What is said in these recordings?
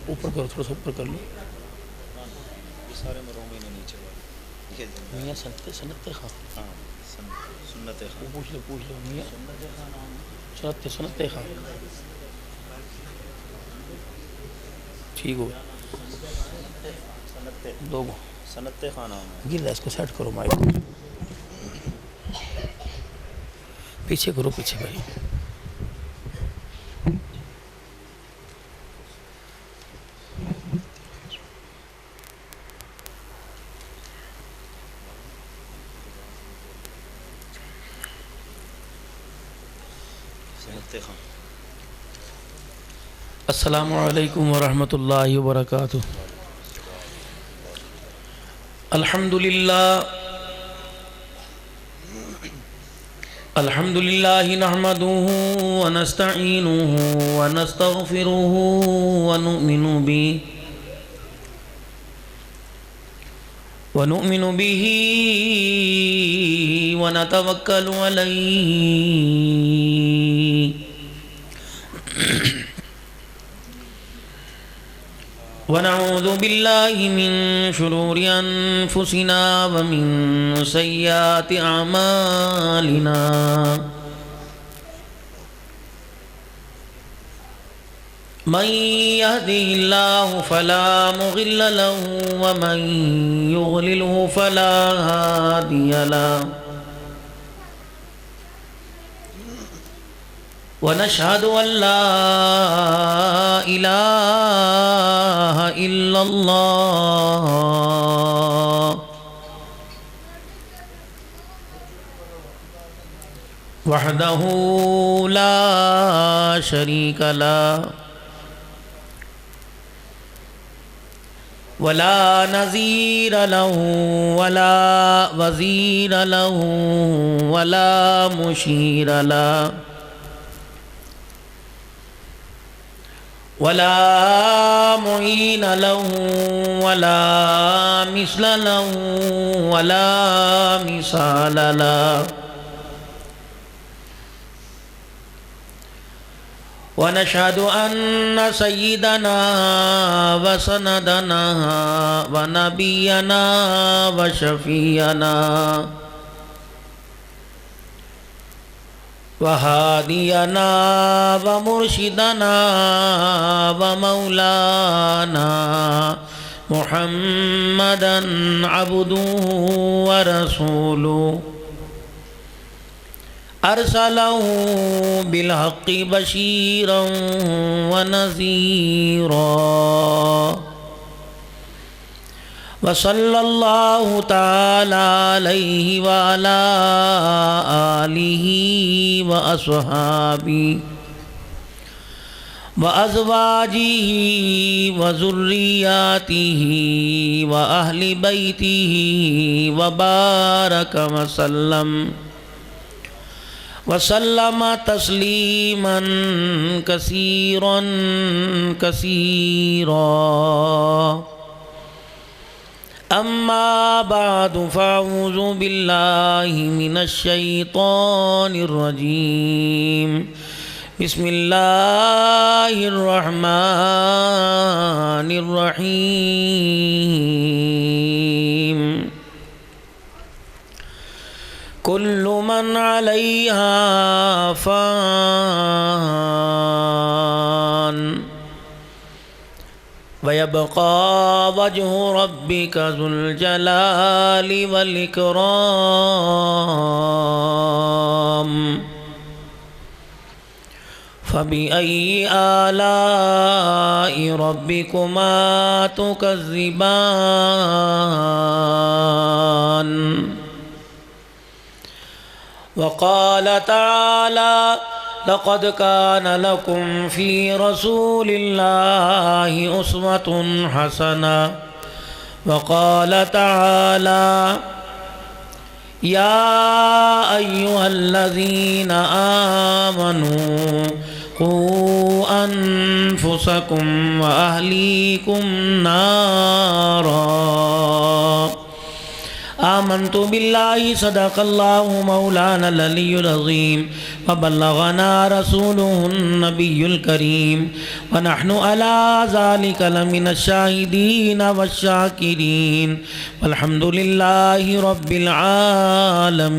اوپر کرو، تھوڑا سا اوپر کر لو. یہ سارے مرومین نیچے والے میاں سنت خان. ہاں سنت وہ خان. پوچھ لو میاں سنت خان. ٹھیک ہو دو گو سنت خان نام ہے. گر رہا، اس کو سیٹ کرو مائک. پیچھے کرو، پیچھے بھائی. سنت خان. السلام علیکم ورحمۃ اللہ وبرکاتہ. الحمد للہ نحمده ونستعینه ونستغفره ونؤمن به ونتوکل علیہ ونعوذ باللہ من شرور انفسنا ومن سیئات اعمالنا من يهده الله فلا مضل له ومن يضلله فلا هادي له ونشهد أن لا إله إلا الله وحده لا شريك له ولا نظير له ولا وزير له ولا مشير له ولا معين له ولا مثل له ولا مثال له ونشهد أن سيدنا وسندنا ونبينا وشفينا وهادينا ومرشدنا ومولانا محمدا عبده ورسوله أرسله بالحق بشيرا ونذيرا وصلى الله تعالى عليه وعلى آله وأصحابه وأزواجه وذرياته وأهل بيته وبارك وسلم تسليما كثيرا كثيرا. أما بعد فأعوذ بالله من الشيطان الرجيم. بسم الله الرحمن الرحيم. كل من عليها فان ويبقى وجه ربك ذو الجلال والإكرام. فبأي آلاء ربكما تكذبان. وقال تعالى: لقد كان لكم في رسول الله أسوة حسنة. وقال تعالى: يا أيها الذين آمنوا قوا أنفسكم وأهليكم نارا آمنت بالله صدق الله مولانا العلي العظيم وبلغنا رسوله النبي الكريم ونحن على ذلك لمن الشاهدين والشاكرين والحمد لله رب العالمين.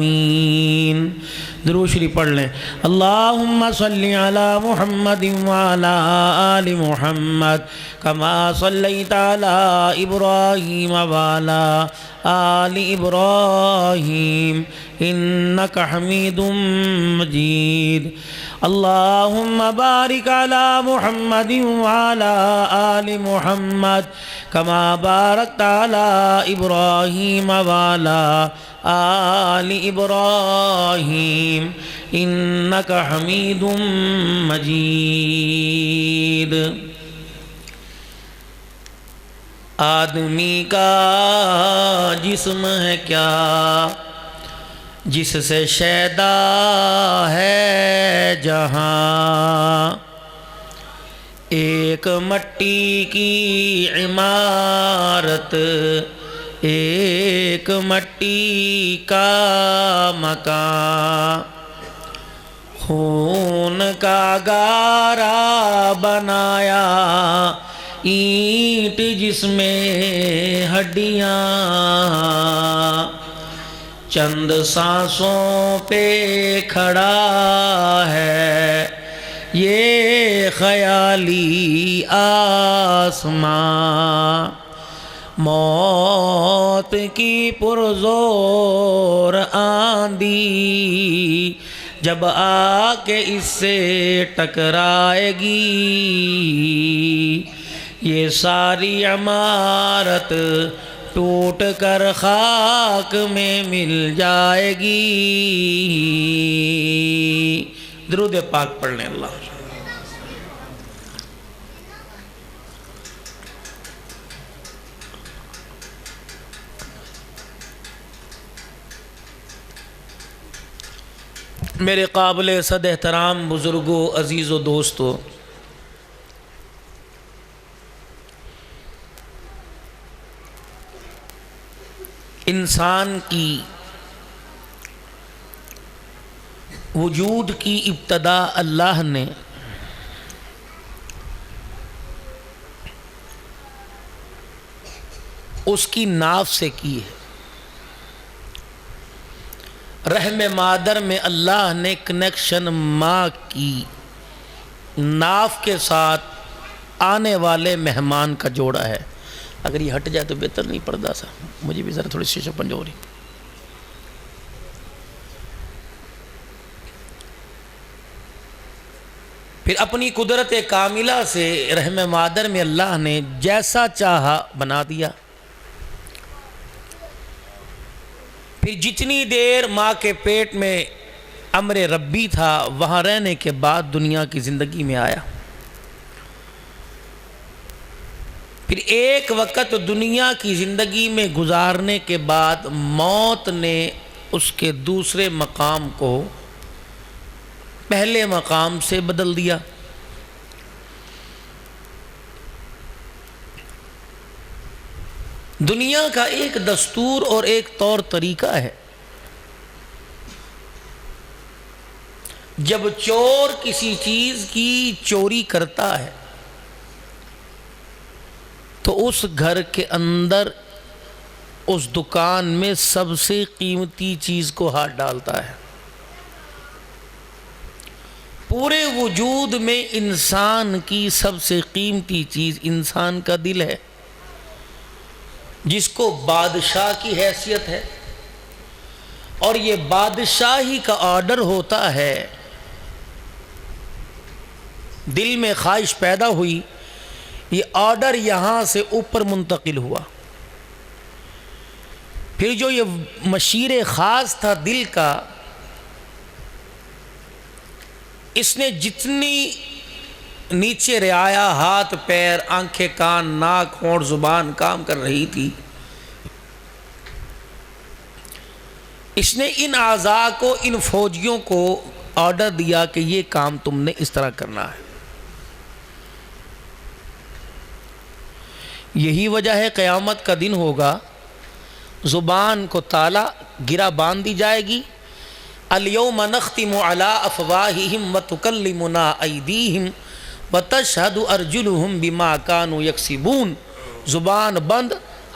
درود شریف پڑھ لیں. اللہم صلی علی محمد وعلی آل محمد کما صلیت علی ابراہیم وعلی آل ابراہیم انک حمید مجید. اللہم بارک علی محمد وعلی آل محمد کما بارکت علی ابراہیم وعلی آل ابراہیم انک حمید مجید. آدمی کا جسم ہے کیا جس سے شیدا ہے جہاں، ایک مٹی کی عمارت ایک مٹی کا مکان، خون کا گارا بنایا اینٹ جس میں ہڈیاں، چند سانسوں پہ کھڑا ہے یہ خیالی آسمان. موت کی پرزور آندھی جب آ کے اس سے ٹکرائے گی، یہ ساری عمارت ٹوٹ کر خاک میں مل جائے گی. درود پاک پڑھ لیں. اللہ میرے قابل صد احترام بزرگوں، عزیز و دوستو، انسان کی وجود کی ابتدا اللہ نے اس کی ناف سے کی ہے. رحم مادر میں اللہ نے کنیکشن ماں کی ناف کے ساتھ آنے والے مہمان کا جوڑا ہے. اگر یہ ہٹ جائے تو بہتر نہیں پردہ سا، مجھے بھی ذرا تھوڑی سی شپن جو رہی. پھر اپنی قدرت کاملہ سے رحم مادر میں اللہ نے جیسا چاہا بنا دیا. پھر جتنی دیر ماں کے پیٹ میں امر ربی تھا وہاں رہنے کے بعد دنیا کی زندگی میں آیا. پھر ایک وقت دنیا کی زندگی میں گزارنے کے بعد موت نے اس کے دوسرے مقام کو پہلے مقام سے بدل دیا. دنیا کا ایک دستور اور ایک طور طریقہ ہے، جب چور کسی چیز کی چوری کرتا ہے تو اس گھر کے اندر اس دکان میں سب سے قیمتی چیز کو ہاتھ ڈالتا ہے. پورے وجود میں انسان کی سب سے قیمتی چیز انسان کا دل ہے، جس کو بادشاہ کی حیثیت ہے، اور یہ بادشاہی کا آرڈر ہوتا ہے. دل میں خواہش پیدا ہوئی، یہ آرڈر یہاں سے اوپر منتقل ہوا. پھر جو یہ مشیر خاص تھا دل کا، اس نے جتنی نیچے رعایا ہاتھ پیر آنکھیں کان ناک ہونٹ زبان کام کر رہی تھی، اس نے ان اعضاء کو ان فوجیوں کو آرڈر دیا کہ یہ کام تم نے اس طرح کرنا ہے. یہی وجہ ہے قیامت کا دن ہوگا زبان کو تالا گرا باندھ دی جائے گی. الیوم نختم علی افواہہم وتکلمنا ایدیہم وتشہد ارجلہم بما کانوا یکسبون. زبان بند،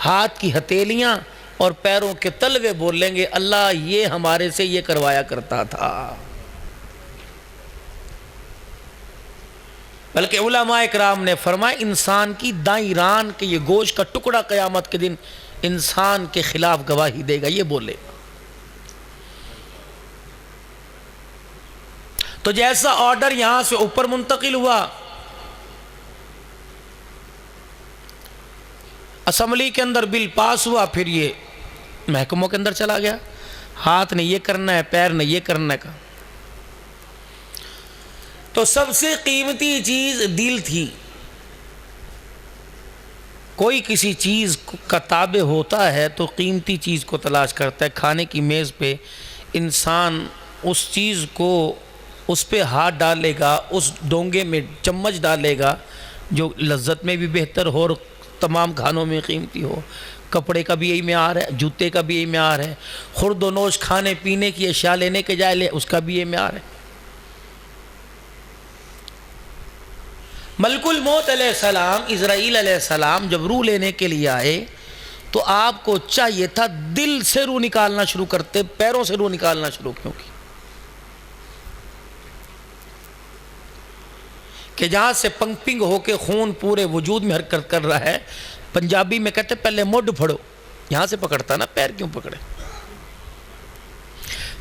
ہاتھ کی ہتھیلیاں اور پیروں کے تلوے بولیں گے اللہ یہ ہمارے سے یہ کروایا کرتا تھا. بلکہ علماء اکرام نے فرمایا انسان کی دائیں ران کے یہ گوشت کا ٹکڑا قیامت کے دن انسان کے خلاف گواہی دے گا، یہ بولے. تو جیسا آرڈر یہاں سے اوپر منتقل ہوا، اسمبلی کے اندر بل پاس ہوا، پھر یہ محکموں کے اندر چلا گیا. ہاتھ نے یہ کرنا ہے، پیر نے یہ کرنا ہے. تو سب سے قیمتی چیز دل تھی. کوئی کسی چیز کا تابع ہوتا ہے تو قیمتی چیز کو تلاش کرتا ہے. کھانے کی میز پہ انسان اس چیز کو اس پہ ہاتھ ڈالے گا، اس ڈونگے میں چمچ ڈالے گا جو لذت میں بھی بہتر ہو اور تمام کھانوں میں قیمتی ہو. کپڑے کا بھی یہی معیار ہے، جوتے کا بھی یہی معیار ہے، خورد و نوش کھانے پینے کی اشیاء لینے کے جائے لے اس کا بھی یہ معیار ہے. ملک الموت علیہ السلام، اسرائیل علیہ السلام جب روح لینے کے لیے آئے تو آپ کو چاہیے تھا دل سے روح نکالنا شروع کرتے، پیروں سے روح نکالنا شروع کیوں کی؟ کہ جہاں سے پنپنگ ہو کے خون پورے وجود میں حرکت کر رہا ہے. پنجابی میں کہتے پہلے مڈ پھڑو، یہاں سے پکڑتا نا، پیر کیوں پکڑے؟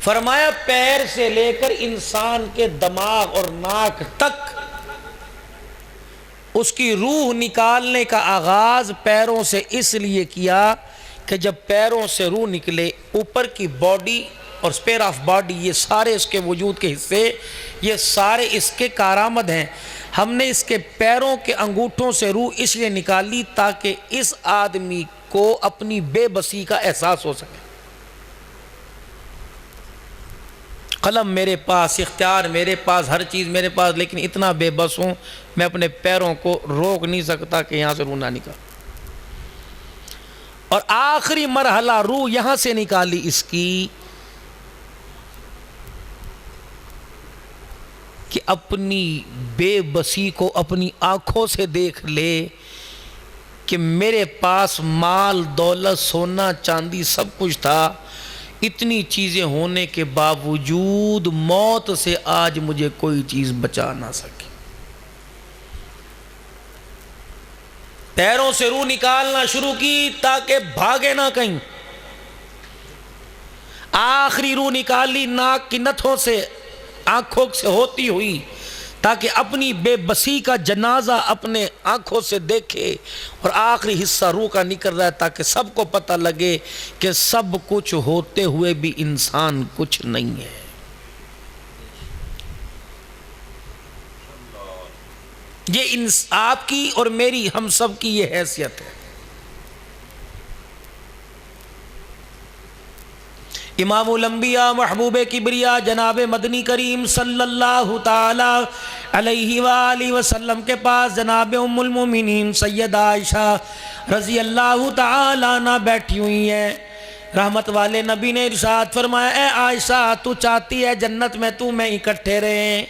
فرمایا پیر سے لے کر انسان کے دماغ اور ناک تک اس کی روح نکالنے کا آغاز پیروں سے اس لیے کیا کہ جب پیروں سے روح نکلے اوپر کی باڈی اور سپیئر آف باڈی، یہ سارے اس کے وجود کے حصے، یہ سارے اس کے کارآمد ہیں. ہم نے اس کے پیروں کے انگوٹھوں سے روح اس لیے نکالی تاکہ اس آدمی کو اپنی بے بسی کا احساس ہو سکے. قلم میرے پاس، اختیار میرے پاس، ہر چیز میرے پاس، لیکن اتنا بے بس ہوں میں اپنے پیروں کو روک نہیں سکتا کہ یہاں سے روح نہ نکال. اور آخری مرحلہ روح یہاں سے نکالی اس کی کہ اپنی بے بسی کو اپنی آنکھوں سے دیکھ لے کہ میرے پاس مال دولت سونا چاندی سب کچھ تھا، اتنی چیزیں ہونے کے باوجود موت سے آج مجھے کوئی چیز بچا نہ سکی. پیروں سے روح نکالنا شروع کی تاکہ بھاگے نہ کہیں. آخری روح نکالی ناک کی نتھوں سے، آنکھوں سے ہوتی ہوئی، تاکہ اپنی بے بسی کا جنازہ اپنے آنکھوں سے دیکھے. اور آخری حصہ روح کا نکل رہا ہے تاکہ سب کو پتہ لگے کہ سب کچھ ہوتے ہوئے بھی انسان کچھ نہیں ہے. یہ آپ کی اور میری، ہم سب کی یہ حیثیت ہے. امام الانبیاء محبوب کبریا جناب مدنی کریم صلی اللہ تعالی علیہ وآلہ وسلم کے پاس جناب ام المومنین سیدہ عائشہ رضی اللہ تعالی عنہ بیٹھی ہوئی ہیں. رحمت والے نبی نے ارشاد فرمایا اے عائشہ تو چاہتی ہے جنت میں تو میں اکٹھے رہیں؟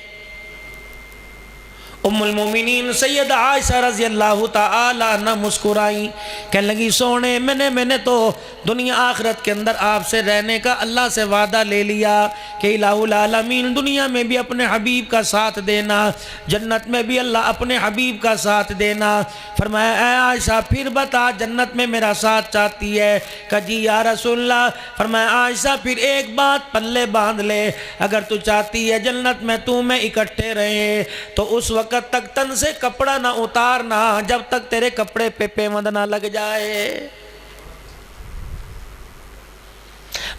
ام المومنین سیدہ عائشہ رضی اللہ تعالی عنہ مسکرائی، کہنے لگی سونے میں نے تو دنیا آخرت کے اندر آپ سے رہنے کا اللہ سے وعدہ لے لیا کہ الہ العالمین دنیا میں بھی اپنے حبیب کا ساتھ دینا، جنت میں بھی اللہ اپنے حبیب کا ساتھ دینا. فرمایا اے عائشہ پھر بتا جنت میں میرا ساتھ چاہتی ہے؟ کہ جی یا رسول اللہ. فرمایا عائشہ پھر ایک بات پلے باندھ لے، اگر تو چاہتی ہے جنت میں تو میں اکٹھے رہیں تو اس وقت تک تن سے کپڑا نہ اتارنا جب تک تیرے کپڑے پہ پیوند نہ لگ جائے.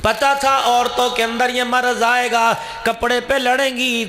پتہ تھا عورتوں کے اندر یہ مرض آئے گا، کپڑے پہ لڑیں گی،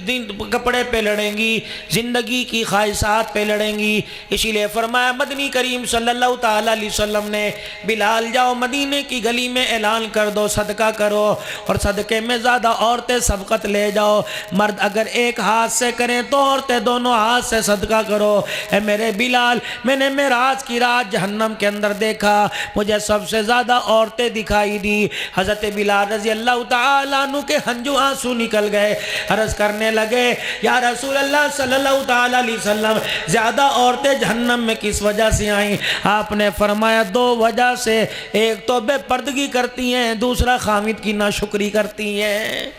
کپڑے پہ لڑیں گی، زندگی کی خواہشات پہ لڑیں گی۔ اسی لیے فرمایا مدنی کریم صلی اللہ تعالیٰ علیہ وسلم نے، بلال جاؤ مدینے کی گلی میں اعلان کر دو صدقہ کرو، اور صدقے میں زیادہ عورتیں سبقت لے جاؤ، مرد اگر ایک ہاتھ سے کریں تو عورتیں دونوں ہاتھ سے صدقہ کرو۔ اے میرے بلال، میں نے معراج کی رات جہنم کے اندر دیکھا، مجھے سب سے زیادہ عورتیں دکھائی دی۔ حضرت بلال رضی اللہ تعالیٰ عنہ کے ہنجو آنسو نکل گئے، عرض کرنے لگے یا رسول اللہ صلی اللہ تعالیٰ علیہ وسلم، زیادہ عورتیں جہنم میں کس وجہ سے آئیں؟ آپ نے فرمایا دو وجہ سے، ایک تو بے پردگی کرتی ہیں، دوسرا خامد کی ناشکری کرتی ہیں۔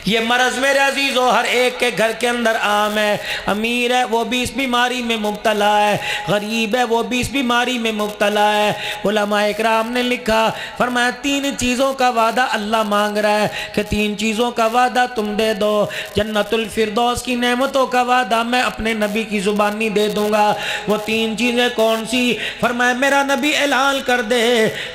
یہ مرض میرے عزیزو ہر ایک کے گھر کے اندر عام ہے، امیر ہے وہ بھی اس بیماری میں مبتلا ہے، غریب ہے وہ بھی اس بیماری میں مبتلا ہے۔ علماء اکرام نے لکھا، فرمایا تین چیزوں کا وعدہ اللہ مانگ رہا ہے کہ تین چیزوں کا وعدہ تم دے دو، جنت الفردوس کی نعمتوں کا وعدہ میں اپنے نبی کی زبانی دے دوں گا۔ وہ تین چیزیں کون سی؟ فرمایا میرا نبی اعلان کر دے،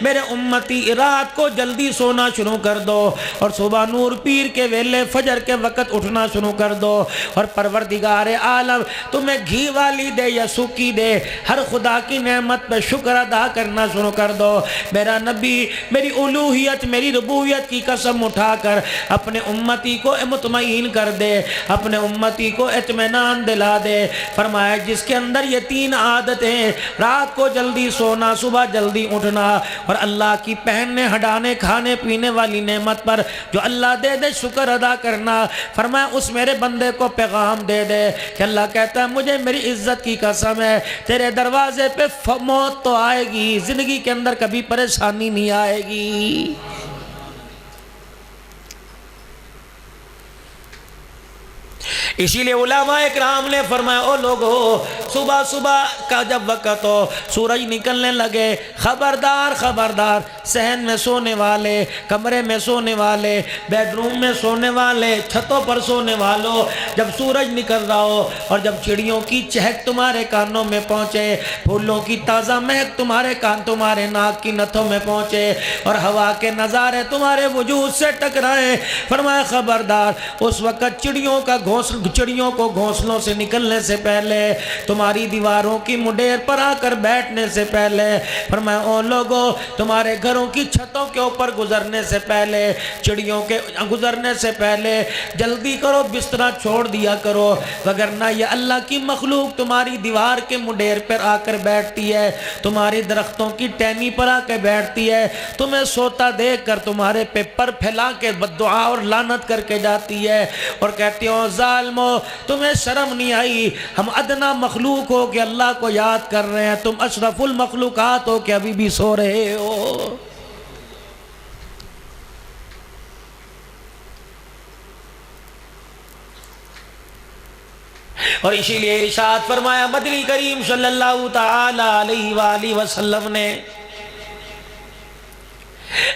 میرے امتی رات کو جلدی سونا شروع کر دو اور صبح نور پیر کے ویلے فجر کے وقت اٹھنا شروع کر دو، اور پروردگار عالم تمہیں گھی والی دے یا سوکی دے، ہر خدا کی نعمت پہ شکر ادا کرنا شروع کر دو۔ میرا نبی میری الوہیت میری ربوبیت کی قسم اٹھا کر اپنے امتی کو مطمئن کر دے، اپنے امتی کو اطمینان دلا دے۔ فرمایا جس کے اندر یہ تین عادتیں، رات کو جلدی سونا، صبح جلدی اٹھنا، اور اللہ کی پہننے ہڈانے کھانے پینے والی نعمت پر جو اللہ دے دے شکر ادا کرنا، فرمایا اس میرے بندے کو پیغام دے دے کہ اللہ کہتا ہے مجھے میری عزت کی قسم ہے، تیرے دروازے پہ موت تو آئے گی، زندگی کے اندر کبھی پریشانی نہیں آئے گی۔ اسی لیے علماء اکرام نے فرمایا او لوگو، صبح صبح کا جب وقت ہو، سورج نکلنے لگے، خبردار خبردار، صحن میں سونے والے، کمرے میں سونے والے، بیڈ روم میں سونے والے، چھتوں پر سونے والوں، جب سورج نکل رہا ہو اور جب چڑیوں کی چہک تمہارے کانوں میں پہنچے، پھولوں کی تازہ مہک تمہارے کان تمہارے ناک کی نتھوں میں پہنچے، اور ہوا کے نظارے تمہارے وجود سے ٹکرائیں، فرمایا خبردار اس وقت چڑیوں کو گھونسلوں سے نکلنے سے پہلے، تمہاری دیواروں کی مڈیر پر آ کر بیٹھنے سے پہلے، فرمایا او لوگو تمہارے گھروں کی چھتوں کے اوپر گزرنے سے پہلے، چڑیوں کے گزرنے سے پہلے جلدی کرو، بستر چھوڑ دیا کرو، وگرنہ یہ اللہ کی مخلوق تمہاری دیوار کے مڈیر پر آ کر بیٹھتی ہے، تمہاری درختوں کی ٹہنی پر آ کے بیٹھتی ہے، تمہیں سوتا دیکھ کر تمہارے پہ پر پھیلا کے بددعا اور لعنت کر کے جاتی ہے، اور کہتی ہو ظالمو تمہیں شرم نہیں آئی، ہم ادنا مخلوق ہو کہ اللہ کو یاد کر رہے ہیں، تم اشرف المخلوقات ہو کہ ابھی بھی سو رہے ہو۔ اور اسی لیے ارشاد فرمایا مدنی کریم صلی اللہ تعالی علیہ وآلہ وسلم نے،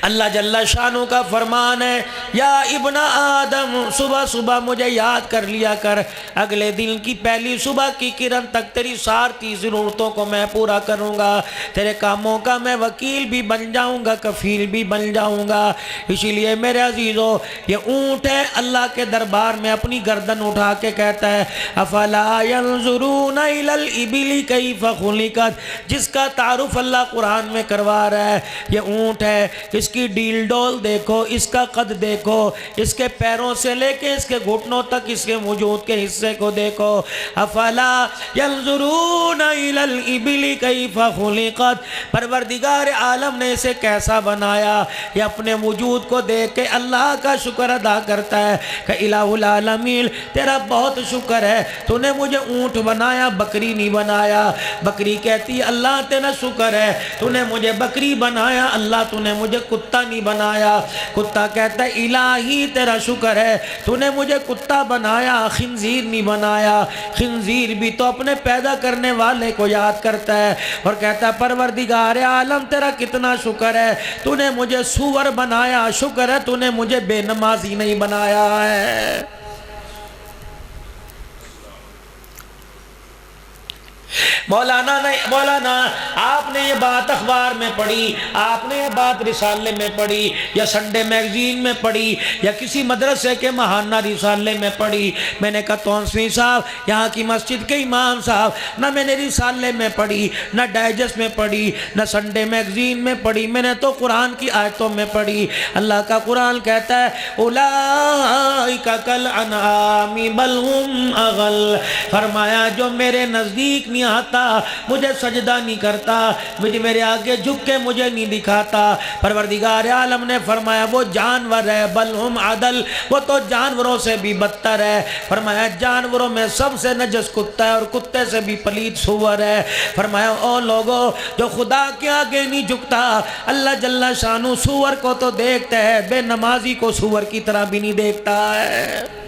اللہ جل شانہ کا فرمان ہے یا ابن آدم صبح صبح مجھے یاد کر لیا کر، اگلے دن کی پہلی صبح کی کرن تک تیری ساری ضرورتوں کو میں پورا کروں گا، تیرے کاموں کا میں وکیل بھی بن جاؤں گا، کفیل بھی بن جاؤں گا۔ اسی لیے میرے عزیزو یہ اونٹ ہے، اللہ کے دربار میں اپنی گردن اٹھا کے کہتا ہے افلا ينظرون الى الابل کیف خلقت، جس کا تعارف اللہ قرآن میں کروا رہا ہے، یہ اونٹ ہے، اس کی ڈیل ڈول دیکھو، اس کا قد دیکھو، اس کے پیروں سے لے کے اس کے گھٹنوں تک اس کے وجود کے حصے کو دیکھو، افلا ينظرون الى الابل کیف خلقت، پروردگار عالم نے اسے کیسا بنایا، یہ اپنے وجود کو دیکھ کے اللہ کا شکر ادا کرتا ہے کہ الہ العالمین تیرا بہت شکر ہے، تو نے مجھے اونٹ بنایا، بکری نہیں بنایا۔ بکری کہتی اللہ تیرا شکر ہے، تو نے مجھے بکری بنایا، اللہ تو نے مجھے کتا نہیں بنایا۔ کتا کہتا ہے الہی تیرا شکر ہے، تو نے مجھے کتا بنایا، خنزیر نہیں بنایا۔ خنزیر بھی تو اپنے پیدا کرنے والے کو یاد کرتا ہے اور کہتا ہے پروردگار عالم تیرا کتنا شکر ہے، تو نے مجھے سور بنایا، شکر ہے تو نے مجھے بے نمازی نہیں بنایا ہے۔ مولانا آپ نے یہ بات اخبار میں پڑھی، آپ نے یہ بات رسالے میں پڑھی یا سنڈے میگزین میں پڑھی یا کسی مدرسے کے ماہانہ رسالے میں پڑھی؟ میں نے کہا تونسوی صاحب یہاں کی مسجد کے امام صاحب، نہ میں نے رسالے میں پڑھی، نہ ڈائجسٹ میں پڑھی، نہ سنڈے میگزین میں پڑھی، میں نے تو قرآن کی آیتوں میں پڑھی۔ اللہ کا قرآن کہتا ہے اولئک کالانعام بل ہم اضل، فرمایا جو میرے نزدیک نہیں آتا، مجھے سجدہ نہیں کرتا، مجھے میرے آگے جھک کے مجھے نہیں دکھاتا، پروردگار عالم نے فرمایا وہ جانور ہے، بل ہم اضل، وہ تو جانوروں سے بھی بدتر ہے۔ فرمایا جانوروں میں سب سے نجس کتا ہے اور کتے سے بھی پلید سور ہے۔ فرمایا او لوگو جو خدا کے آگے نہیں جھکتا، اللہ جل شانہ سور کو تو دیکھتا ہے، بے نمازی کو سور کی طرح بھی نہیں دیکھتا ہے۔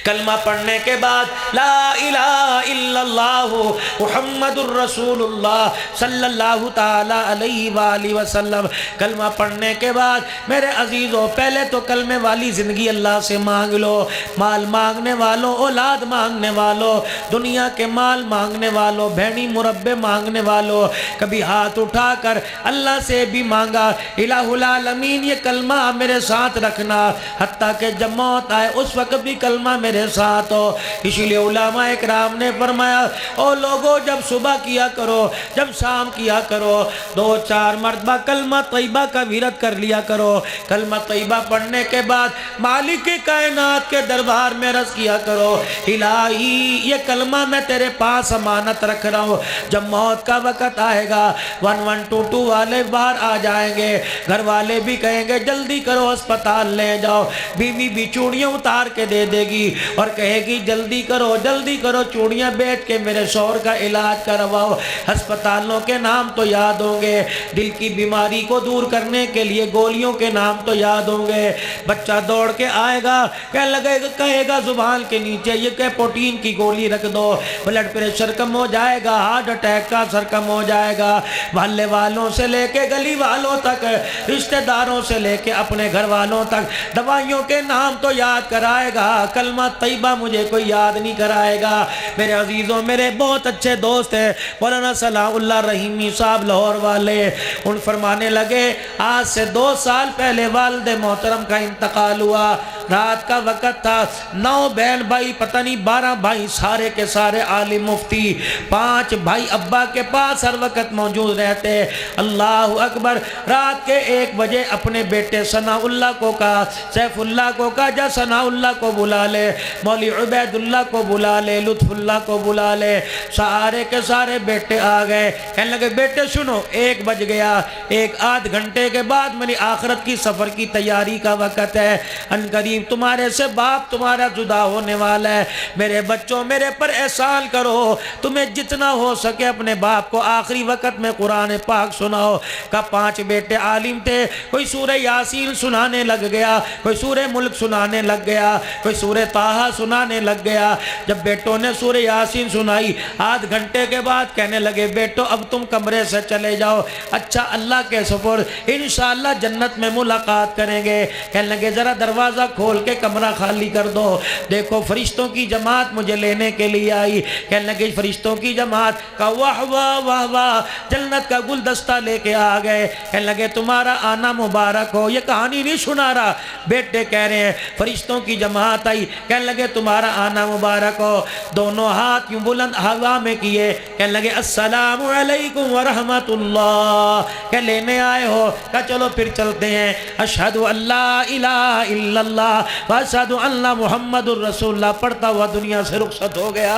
کلمہ پڑھنے کے بعد لا الہ الا اللہ محمد الرسول اللہ صلی اللہ تعالی علیہ وآلہ وسلم، کلمہ پڑھنے کے بعد میرے عزیزوں پہلے تو کلمے والی زندگی اللہ سے مانگ لو۔ مال مانگنے والوں، اولاد مانگنے والوں، دنیا کے مال مانگنے والوں، بھینی مربے مانگنے والوں، کبھی ہاتھ اٹھا کر اللہ سے بھی مانگا الہ العالمین یہ کلمہ میرے ساتھ رکھنا، حتیٰ کہ جب موت آئے اس وقت بھی کلمہ میرے ساتھ ہو۔ اسی لیے علماء اکرام نے فرمایا او لوگو جب صبح کیا کرو، جب شام کیا کرو، 2-4 مرتبہ کلمہ طیبہ کا ورد کر لیا کرو۔ کلمہ طیبہ پڑھنے کے بعد مالک کائنات کے دربار میں عرض کیا کرو الہی یہ کلمہ میں تیرے پاس امانت رکھ رہا ہوں، جب موت کا وقت آئے گا 1122 والے باہر آ جائیں گے، گھر والے بھی کہیں گے جلدی کرو ہسپتال لے جاؤ، بیوی بھی چوڑیاں اتار کے دے دے گی اور کہے گی جلدی کرو چوڑیاں بیچ کے میرے شوہر کا علاج کرواؤ۔ ہسپتالوں کے نام تو یاد ہوں گے، دل کی بیماری کو دور کرنے کے لیے گولیوں کے نام تو یاد ہوں گے۔ بچہ دوڑ کے آئے گا کہے گا زبان کے نیچے یہ کہ پروٹین کی گولی رکھ دو، بلڈ پریشر کم ہو جائے گا، ہارٹ اٹیک کا اثر کم ہو جائے گا۔ محلے والوں سے لے کے گلی والوں تک، رشتہ داروں سے لے کے اپنے گھر والوں تک دوائیوں کے نام تو یاد کرائے گا، کلمہ طیبہ مجھے کوئی یاد نہیں کرائے گا۔ میرے عزیزوں میرے بہت اچھے دوست ہیں مولانا صلاح اللہ رحیمی صاحب لاہور والے، ان فرمانے لگے آج سے 2 سال پہلے والد محترم کا انتقال ہوا، رات کا وقت تھا، 9 بہن بھائی پتہ نہیں 12 بھائی سارے کے سارے عالم مفتی، 5 بھائی ابا کے پاس ہر وقت موجود رہتے۔ اللہ اکبر، رات کے 1 بجے اپنے بیٹے ثناء اللہ کو کہا، سیف اللہ کو کہا جا ثناء اللہ کو بلا لے، مولی عبید اللہ کو بلا لے، لطف اللہ کو بلا لے۔ سارے کے سارے بیٹے آ گئے، کہنے لگے بیٹے سنو 1 بج گیا، 1-8 گھنٹے کے بعد میری آخرت کی سفر کی تیاری کا وقت ہے، ان قریب تمہارے سے باپ تمہارا جدا ہونے والا ہے، میرے بچوں میرے پر احسان کرو، تمہیں جتنا ہو سکے اپنے باپ کو آخری وقت میں قرآن پاک سناؤ۔ کا 5 بیٹے عالم تھے، کوئی سورہ یاسین سنانے لگ گیا، کوئی سورہ ملک سنانے لگ گیا، کوئی سورہ طٰہٰ سنانے لگ گیا۔ جب بیٹوں نے سورہ یاسین سنائی 8 گھنٹے کے بعد کہنے لگے بیٹو اب تم کمرے سے چلے جاؤ، اچھا اللہ کے سپرد انشاءاللہ جنت میں ملاقات کریں گے۔ کہنے لگے ذرا دروازہ کھول کے کمرہ خالی کر دو، دیکھو فرشتوں کی جماعت مجھے لینے کے لیے آئی۔ کہنے لگے فرشتوں کی جماعت کا واہ واہ واہ واہ، جنت کا گلدستہ لے کے آ گئے۔ کہنے لگے تمہارا آنا مبارک ہو، یہ کہانی نہیں سنا رہا، بیٹے کہہ رہے ہیں فرشتوں کی جماعت آئی، کہنے لگے تمہارا آنا مبارک ہو، دونوں ہاتھ یوں بلند ہوا میں کیے، کہنے لگے السلام علیکم ورحمت اللہ، کہ لینے آئے ہو؟ کہا چلو پھر چلتے ہیں، اشہد ان لا الہ الا اللہ واشہد ان محمد الرسول اللہ پڑھتا ہوا دنیا سے رخصت ہو گیا۔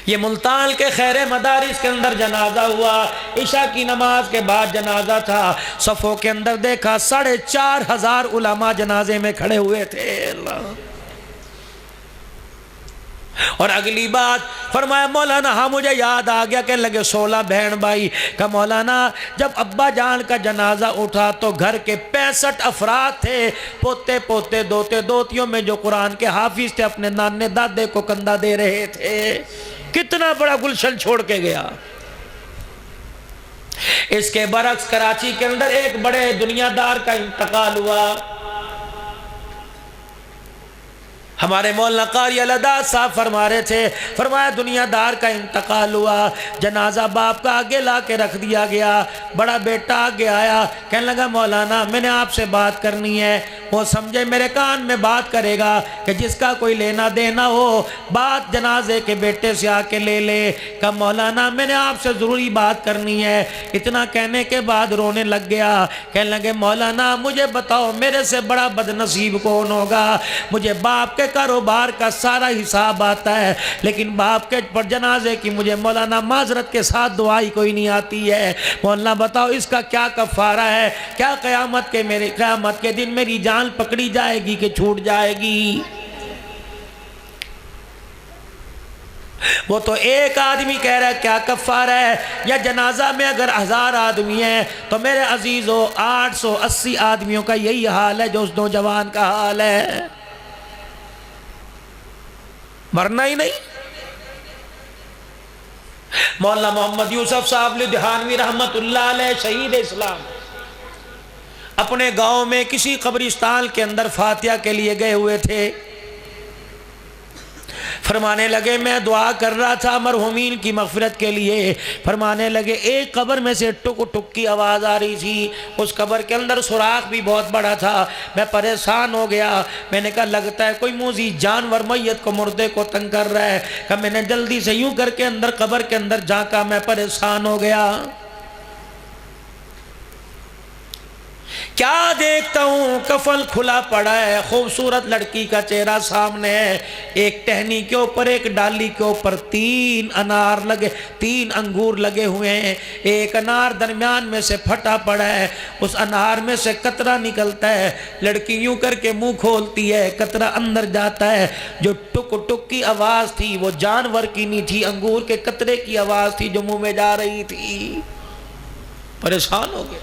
یہ ملتان کے خیر مدارس کے اندر جنازہ ہوا، عشاء کی نماز کے بعد جنازہ تھا، صفوں کے اندر دیکھا 4,500 علماء جنازے میں کھڑے ہوئے تھے۔ اللہ، اور اگلی بات فرمایا مولانا ہاں مجھے یاد آ گیا، کہ لگے 16 بہن بھائی کا مولانا جب ابا جان کا جنازہ اٹھا تو گھر کے 65 افراد تھے، پوتے پوتے دوتے دوتیوں میں جو قرآن کے حافظ تھے اپنے نانے دادے کو کندھا دے رہے تھے۔ کتنا بڑا گلشن چھوڑ کے گیا۔ اس کے برعکس کراچی کے اندر ایک بڑے دنیا دار کا انتقال ہوا، ہمارے مولانا قاری الاداد صاحب فرما رہے تھے، فرمایا دنیا دار کا انتقال ہوا، جنازہ باپ کا آگے لا کے رکھ دیا گیا، بڑا بیٹا آگے آیا، کہنے لگا مولانا میں نے آپ سے بات کرنی ہے۔ وہ سمجھے میرے کان میں بات کرے گا کہ جس کا کوئی لینا دینا ہو بات جنازے کے بیٹے سے آ کے لے لے۔ کہا مولانا میں نے آپ سے ضروری بات کرنی ہے۔ اتنا کہنے کے بعد رونے لگ گیا، کہنے لگے مولانا مجھے بتاؤ میرے سے بڑا بد نصیب کون ہوگا؟ مجھے باپ کے کاروبار کا سارا حساب آتا ہے، لیکن باپ کے پر جنازے کی مجھے مولانا معذرت کے ساتھ دعائی کوئی نہیں آتی ہے۔ مولانا بتاؤ اس کا کیا کفارہ ہے؟ کیا قیامت کے دن میری جان پکڑی جائے گی کہ چھوٹ جائے گی؟ وہ تو ایک آدمی کہہ رہا ہے کیا کفارہ ہے، یا جنازہ میں اگر 1000 آدمی ہیں تو میرے عزیزو 880 آدمیوں کا یہی حال ہے جو اس نوجوان کا حال ہے، مرنا ہی نہیں۔ مولانا محمد یوسف صاحب لدھیانوی رحمت اللہ علیہ شہید اسلام اپنے گاؤں میں کسی قبرستان کے اندر فاتحہ کے لیے گئے ہوئے تھے، فرمانے لگے میں دعا کر رہا تھا مرحومین کی مغفرت کے لیے، فرمانے لگے ایک قبر میں سے ٹک ٹک کی آواز آ رہی تھی، اس قبر کے اندر سوراخ بھی بہت بڑا تھا، میں پریشان ہو گیا، میں نے کہا لگتا ہے کوئی موذی جانور میت کو مردے کو تنگ کر رہا ہے، کہ میں نے جلدی سے یوں کر کے اندر قبر کے اندر جھانکا، میں پریشان ہو گیا، کیا دیکھتا ہوں کفن کھلا پڑا ہے، خوبصورت لڑکی کا چہرہ سامنے ہے، ایک ٹہنی کے اوپر ایک ڈالی کے اوپر 3 انگور لگے ہوئے ہیں، ایک انار درمیان میں سے پھٹا پڑا ہے، اس انار میں سے قطرہ نکلتا ہے، لڑکی یوں کر کے منہ کھولتی ہے، قطرہ اندر جاتا ہے، جو ٹک ٹک کی آواز تھی وہ جانور کی نہیں تھی، انگور کے قطرے کی آواز تھی جو منہ میں جا رہی تھی، پریشان ہو گئے،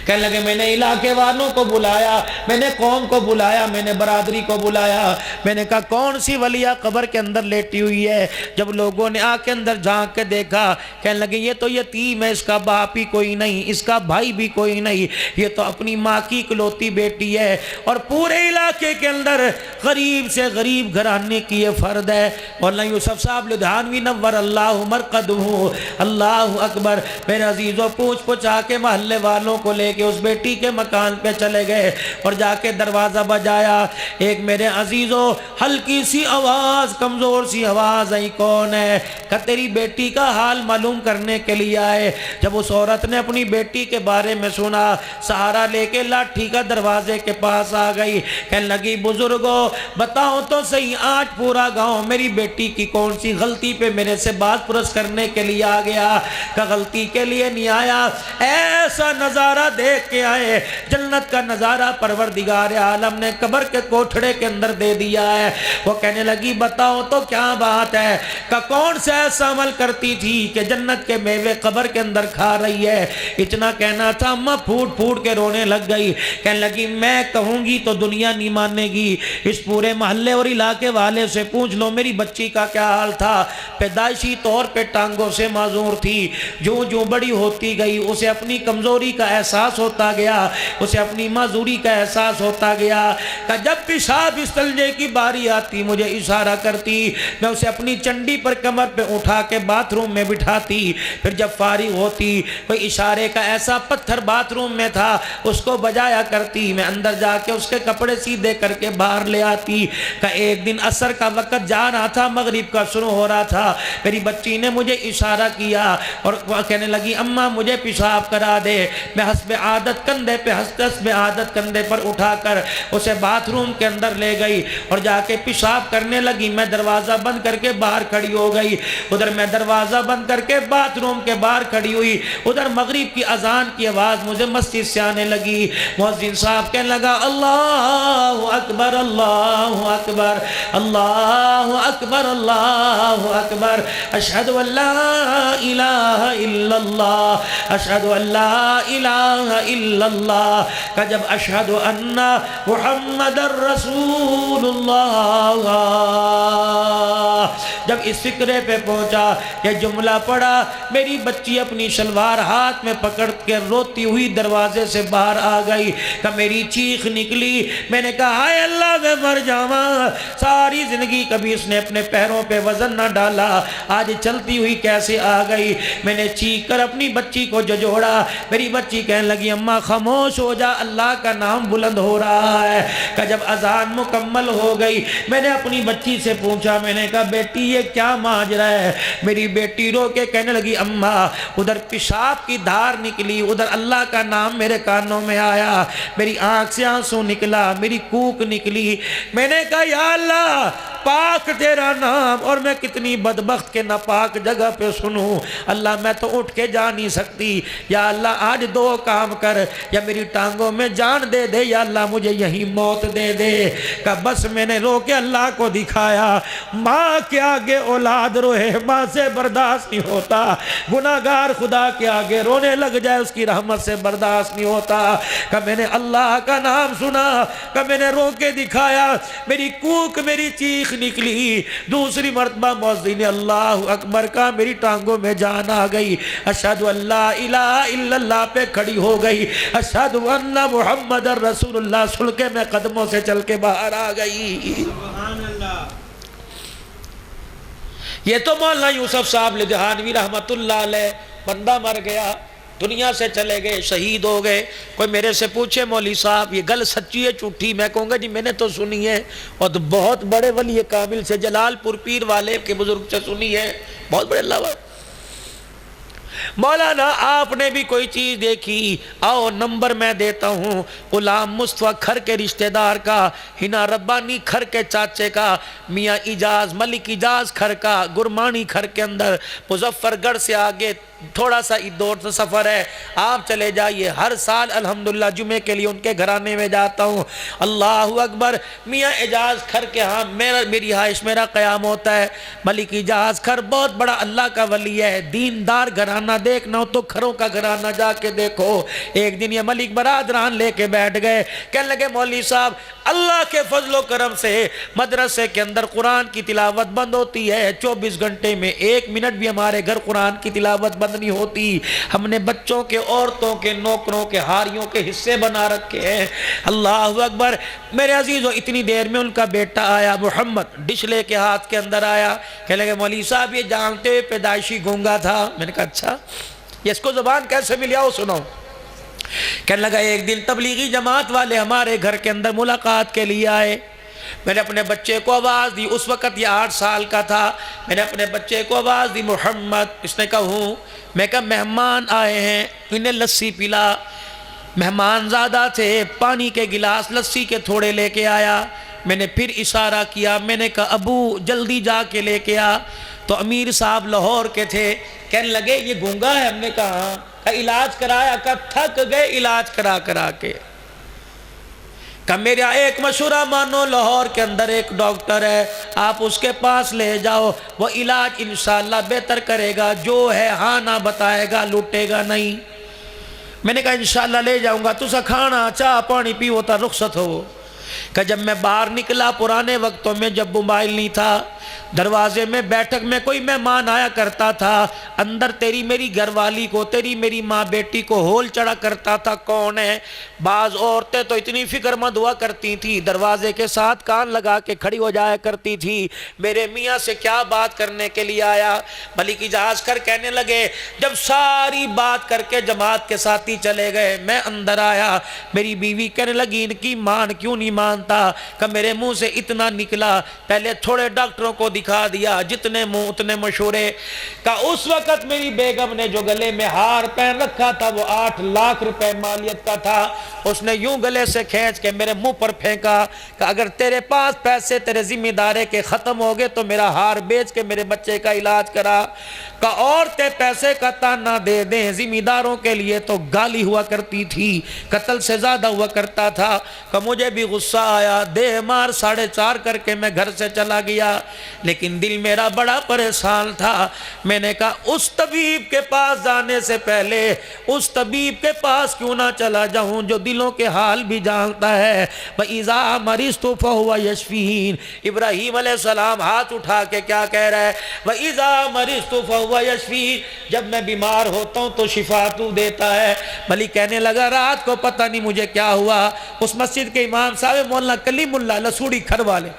کہنے لگے میں نے علاقے والوں کو بلایا، میں نے قوم کو بلایا، میں نے برادری کو بلایا، میں نے کہا کون سی ولیہ قبر کے اندر لیٹی ہوئی ہے؟ جب لوگوں نے آ کے اندر جھانک کے دیکھا، کہنے لگے یہ تو یتیم ہے، اس کا باپ ہی کوئی نہیں، اس کا بھائی بھی کوئی نہیں، یہ تو اپنی ماں کی اکلوتی بیٹی ہے، اور پورے علاقے کے اندر غریب سے غریب گھرانے کی یہ فرد ہے۔ مولانا یوسف صاحب لدھیانوی نور اللہ مرقدہ، اللہ اکبر، میرے عزیزوں پوچھ پچھا کے محلے والوں کو لے کے اس بیٹی کے مکان پہ چلے گئے اور جا کے دروازہ بجایا، ایک میرے عزیزو ہلکی سی آواز، کمزور سی آواز آئی، کون ہے؟ کہ تیری بیٹی کا حال معلوم کرنے کے لیے آئے۔ جب اس عورت نے اپنی بیٹی کے بارے میں سنا، سہارا لے کے لاٹھی کا دروازے کے پاس آ گئی، کہنے لگی بزرگو بتاؤ تو صحیح آج پورا گاؤں میری بیٹی کی کون سی غلطی پہ میرے سے بات پرس کرنے کے لیے آ گیا؟ کہ غلطی کے لیے نہیں آیا، ایسا نظارہ دیکھ کے آئے، جنت کا نظارہ پروردگار عالم نے قبر کے کوٹھڑے کے اندر دے دیا ہے۔ وہ کہنے لگی بتاؤ تو کیا بات ہے؟ کہ کون سے ایسا عمل کرتی تھی کہ جنت کے میوے قبر کے اندر کھا رہی ہے؟ اتنا کہنا تھا اماں پھوٹ پھوٹ کے رونے لگ گئی، کہنے لگی میں کہوں گی تو دنیا نہیں مانے گی، اس پورے محلے اور علاقے والے سے پوچھ لو میری بچی کا کیا حال تھا۔ پیدائشی طور پہ ٹانگوں سے معذور تھی، جو جو بڑی ہوتی گئی اسے اپنی کمزوری کا احساس ہوتا گیا، اسے اپنی معذوری کا احساس ہوتا گیا، کہ جب پیشاب استنجے کی باری آتی مجھے اشارہ کرتی، میں اسے اپنی چنڈی پر کمر پہ اٹھا کے باتھ روم میں بٹھاتی، پھر جب فارغ ہوتی کوئی اشارے کا ایسا پتھر باتھ روم میں تھا اس کو بجایا کرتی، میں اندر جا کے اس کے کپڑے سیدھے کر کے باہر لے آتی۔ کہ ایک دن عصر کا وقت جا رہا تھا، مغرب کا شروع ہو رہا تھا، میری بچی نے مجھے اشارہ کیا اور کہنے لگی اماں مجھے پیشاب کرا دے، میں حسب عادت کندھے پر اٹھا کر اسے باتھ روم کے اندر لے گئی اور جا کے پیشاب کرنے لگی، میں دروازہ بند کر کے باہر کھڑی ہو گئی، ادھر میں دروازہ بند کر کے باتھ روم کے باہر کھڑی ہوئی، ادھر مغرب کی اذان کی آواز مجھے مسجد سے آنے لگی، مؤذن صاحب کہنے لگا اللہ اکبر اللہ اکبر اللہ اکبر اللہ اکبر، اشہد ان لا الہ الا اللہ اشہد ان لا الہ الا اللہ۔ کہ جب اشہد ان محمد رسول اللہ جب اس فکرے پہ پہنچا یہ جملہ پڑا، میری بچی اپنی شلوار ہاتھ میں پکڑ کے روتی ہوئی دروازے سے باہر آ گئی کہ میری چیخ نکلی، میں نے کہا ہائے اللہ میں مر جاواں، ساری زندگی کبھی اس نے اپنے پیروں پہ وزن نہ ڈالا، آج چلتی ہوئی کیسے آ گئی؟ میں نے چیخ کر اپنی بچی کو جھنجھوڑا، میری بچی کہنے لگی اماں خاموش ہو جا، اللہ کا نام بلند ہو رہا ہے۔ کہ جب اذان مکمل ہو گئی میں نے اپنی بچی سے پوچھا، میں نے کہا بیٹی یہ کیا ماجرا ہے؟ میری بیٹی رو کے کہنے لگی اماں ادھر پیشاب کی دھار نکلی، ادھر اللہ کا نام میرے کانوں میں آیا، میری آنکھ سے آنسو نکلا، میری کوک نکلی۔ میں نے کہا یا اللہ پاک تیرا نام، اور میں کتنی بدبخت کے ناپاک جگہ پہ سنوں، اللہ میں تو اٹھ کے جا نہیں سکتی، یا اللہ آج دو کام کر، یا میری ٹانگوں میں جان دے دے یا اللہ مجھے یہی موت دے دے۔ کہ بس میں نے رو کے اللہ کو دکھایا، ماں کے آگے اولاد روئے ماں سے برداشت نہیں ہوتا، گناہگار خدا کے آگے رونے لگ جائے اس کی رحمت سے برداشت نہیں ہوتا۔ کہ میں نے اللہ کا نام سنا، کہ میں نے رو کے دکھایا، میری کوک میری چیخ نکلی، دوسری مرتبہ مؤذن نے اللہ اکبر کا، میری ٹانگوں میں جان آ گئی، اشہد ان لا الہ الا اللہ پہ کھڑی ہو گئی، اشہد ان محمد رسول اللہ سن کے میں قدموں سے چل کے باہر آ گئی۔ سبحان اللہ۔ یہ تو مولانا یوسف صاحب لدھیانوی رحمت اللہ علیہ، بندہ مر گیا، دنیا سے چلے گئے، شہید ہو گئے۔ کوئی میرے سے پوچھے مولوی صاحب یہ گل سچی ہے جھوٹی؟ میں کہوں گا جی میں نے تو سنی ہے، اور تو بہت بڑے ولی کامل سے، جلال پور پیر والے کے بزرگ سے سنی ہے، بہت بڑے اللہ والے۔ مولانا آپ نے بھی کوئی چیز دیکھی؟ آؤ نمبر میں دیتا ہوں، غلام مصطفیٰ کھر کے رشتہ دار کا، ہنا ربانی کھر کے چاچے کا، میاں اجاز ملک اجاز کھر کا، گرمانی کھر کے اندر، مظفر گڑھ سے آگے تھوڑا سا دور سے سفر ہے، آپ چلے جائیے، ہر سال الحمدللہ جمعے کے لیے ان کے گھرانے میں جاتا ہوں۔ اللہ اکبر، میاں اجاز کھر کے ہاں میری ہائش میرا قیام ہوتا ہے۔ ملک اجاز کھر بہت بڑا اللہ کا ولی ہے، دیندار گھرانہ دیکھنا ہو تو کھروں کا گھرانہ جا کے دیکھو۔ ایک دن یہ ملک برادران لے کے بیٹھ گئے، کہنے لگے مولوی صاحب اللہ کے فضل و کرم سے مدرسے کے اندر قرآن کی تلاوت بند ہوتی ہے، 24 گھنٹے میں 1 منٹ بھی ہمارے گھر قرآن کی تلاوت بند نہیں ہوتی، ہم نے بچوں کے، عورتوں کے، نوکروں کے، ہاریوں کے حصے بنا رکھے ہیں۔ اللہ اکبر، میرے عزیزو اتنی دیر میں ان کا بیٹا آیا محمد، ڈش لے کے ہاتھ کے اندر آیا، کہنے لگے مولوی صاحب یہ جانتے ہوئے پیدائشی گونگا تھا؟ میں نے کہا اچھا، یہ اس کو زبان کیسے ملی؟ آؤ سنو۔ کہنے لگا ایک دن تبلیغی جماعت والے ہمارے گھر کے اندر ملاقات کے لیے آئے، میں نے اپنے بچے کو آواز دی، اس وقت یہ 8 سال کا تھا، میں نے اپنے بچے کو آواز دی محمد، اس نے کہا ہوں، میں کہا مہمان آئے ہیں انہیں لسی پلا، مہمان زیادہ تھے، پانی کے گلاس لسی کے تھوڑے لے کے آیا، میں نے پھر اشارہ کیا، میں نے کہا ابو جلدی جا کے لے کے آ، تو امیر صاحب لاہور کے تھے، کہنے لگے یہ گونگا ہے؟ ہم نے کہا علاج کرایا، کہا تھک گئے علاج کرا کرا کے، کہ میرا ایک مشورہ مانو، لاہور کے اندر ایک ڈاکٹر ہے، آپ اس کے پاس لے جاؤ، وہ علاج انشاءاللہ بہتر کرے گا، جو ہے ہاں نہ بتائے گا، لوٹے گا نہیں۔ میں نے کہا انشاءاللہ لے جاؤں گا، تسا کھانا چاہ پانی پیو تا رخصت ہو۔ کہ جب میں باہر نکلا، پرانے وقتوں میں جب موبائل نہیں تھا، دروازے میں بیٹھک میں کوئی مہمان آیا کرتا تھا، اندر تیری میری گھر والی کو، تیری میری ماں بیٹی کو ہول چڑھا کرتا تھا کون ہے؟ بعض عورتیں تو اتنی فکر مند ہوا کرتی تھی، دروازے کے ساتھ کان لگا کے کھڑی ہو جایا کرتی تھی، میرے میاں سے کیا بات کرنے کے لیے آیا؟ ملک اجاز کر کہنے لگے، جب ساری بات کر کے جماعت کے ساتھی چلے گئے، میں اندر آیا، میری بیوی کہنے لگی ان کی مان کیوں نہیں مانتا؟ کہ میرے منہ سے اتنا نکلا، پہلے تھوڑے ڈاکٹروں کو دکھا دیا، جتنے منہ اتنے مشورے۔ کہ اس وقت میری بیگم نے جو گلے میں ہار پہن رکھا تھا وہ 8 لاکھ روپے مالیت کا تھا، اس نے یوں گلے سے کھینچ کے میرے منہ پر پھینکا کہ اگر تیرے پاس پیسے تیرے ذمہ دارے کے ختم ہو گئے تو میرا ہار بیچ کے میرے بچے کا علاج کرا۔ کہ عورتیں پیسے کا تانا دے دیں، ذمہ داروں کے لیے تو گالی ہوا کرتی تھی، قتل سے زیادہ ہوا کرتا تھا۔ کہ مجھے بھی غصہ غصہ آیا، دے مار 4:30 کر کے میں گھر سے چلا گیا، لیکن دل میرا بڑا پریشان تھا۔ میں نے کہا اس طبیب کے پاس جانے سے پہلے اس طبیب کے پاس کیوں نہ چلا جاؤں جو دلوں کے حال بھی جانتا ہے۔ وَإِذَا مَرِضْتُ فَهُوَ يَشْفِينِ، ابراہیم علیہ السلام ہاتھ اٹھا کے کیا کہہ رہا ہے؟ وَإِذَا مَرِضْتُ فَهُوَ يَشْفِينِ، جب میں بیمار ہوتا ہوں تو شفا تو دیتا ہے۔ بھلی کہنے لگا رات کو پتہ نہیں مجھے کیا ہوا، اس مسجد کے امام صاحب مولانا کلیم اللہ لسوڑی کھر والے،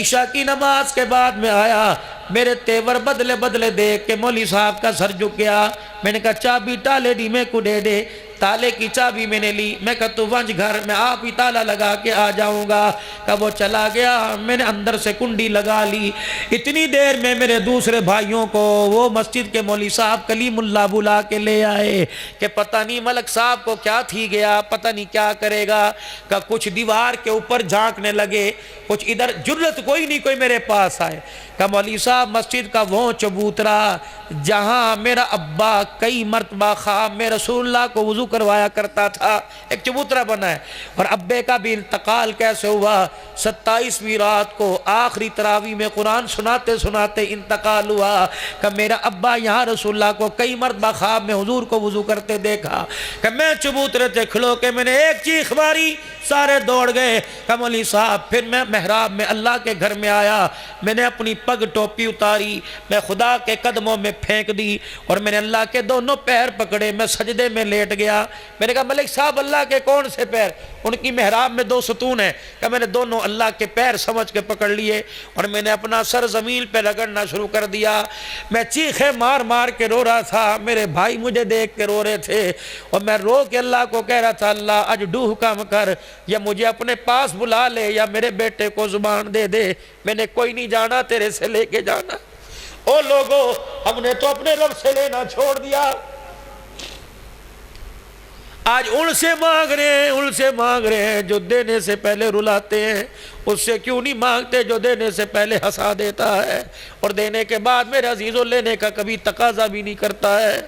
عشاء کی نماز کے بعد میں آیا، میرے تیور بدلے بدلے دیکھ کے مولوی صاحب کا سر جھک گیا۔ میں نے کہا چابی تالے دی میں کو دے دے، تالے کی چابی میں نے لی، میں کہا تو ونج گھر میں آپ ہی تالا لگا کے آ جاؤں گا۔ کہ وہ چلا گیا، میں نے اندر سے کنڈی لگا لی۔ اتنی دیر میں میرے دوسرے بھائیوں کو وہ مسجد کے مولوی صاحب کلیم اللہ بلا کے لے آئے کہ پتہ نہیں ملک صاحب کو کیا تھی گیا، پتہ نہیں کیا کرے گا۔ کہ کچھ دیوار کے اوپر جھانکنے لگے، کچھ ادھر، جرت کوئی نہیں کوئی میرے پاس آئے۔ کہ مولوی صاحب مسجد کا وہ چبوترا جہاں میرا ابا کئی مرتبہ خواب میں رسول اللہ کو وضو کروایا کرتا تھا، ایک چبوترا بنا ہے، اور ابے کا بھی انتقال کیسے ہوا؟ 27ویں رات کو آخری تراویح میں قرآن سناتے سناتے انتقال ہوا۔ کہ میرا ابا یہاں رسول اللہ کو کئی مرتبہ خواب میں حضور کو وضو کرتے دیکھا۔ کہ میں چبوترے سے کھلو کے میں نے ایک چیخ ماری، سارے دوڑ گئے۔ کہ مولوی صاحب پھر میں محراب میں اللہ کے گھر میں آیا، میں نے اپنی پگ ٹوپی اتاری، میں خدا کے قدموں میں پھینک دی، اور میں نے اللہ کے دونوں پیر پکڑے، میں سجدے میں لیٹ گیا۔ میں نے کہا ملک صاحب اللہ کے کون سے پیر؟ ان کی محراب میں 2 ستون ہیں۔ کہ میں نے دونوں اللہ کے پیر سمجھ کے پکڑ لیے، اور میں نے اپنا سر زمین پہ رگڑنا شروع کر دیا۔ میں چیخے مار مار کے رو رہا تھا، میرے بھائی مجھے دیکھ کے رو رہے تھے، اور میں رو کے اللہ کو کہہ رہا تھا اللہ اج ڈوہ کم کر، یا مجھے اپنے پاس بلا لے یا میرے بیٹے کو زبان دے دے، میں نے کوئی نہیں جانا تیرے سے لے کے جانا۔ او لوگو ہم نے تو اپنے رب سے لینا چھوڑ دیا، آج ان سے مانگ رہے ہیں جو دینے سے پہلے رلاتے ہیں۔ اس سے کیوں نہیں مانگتے جو دینے سے پہلے ہنسا دیتا ہے، اور دینے کے بعد میرے عزیزوں لینے کا کبھی تقاضا بھی نہیں کرتا ہے۔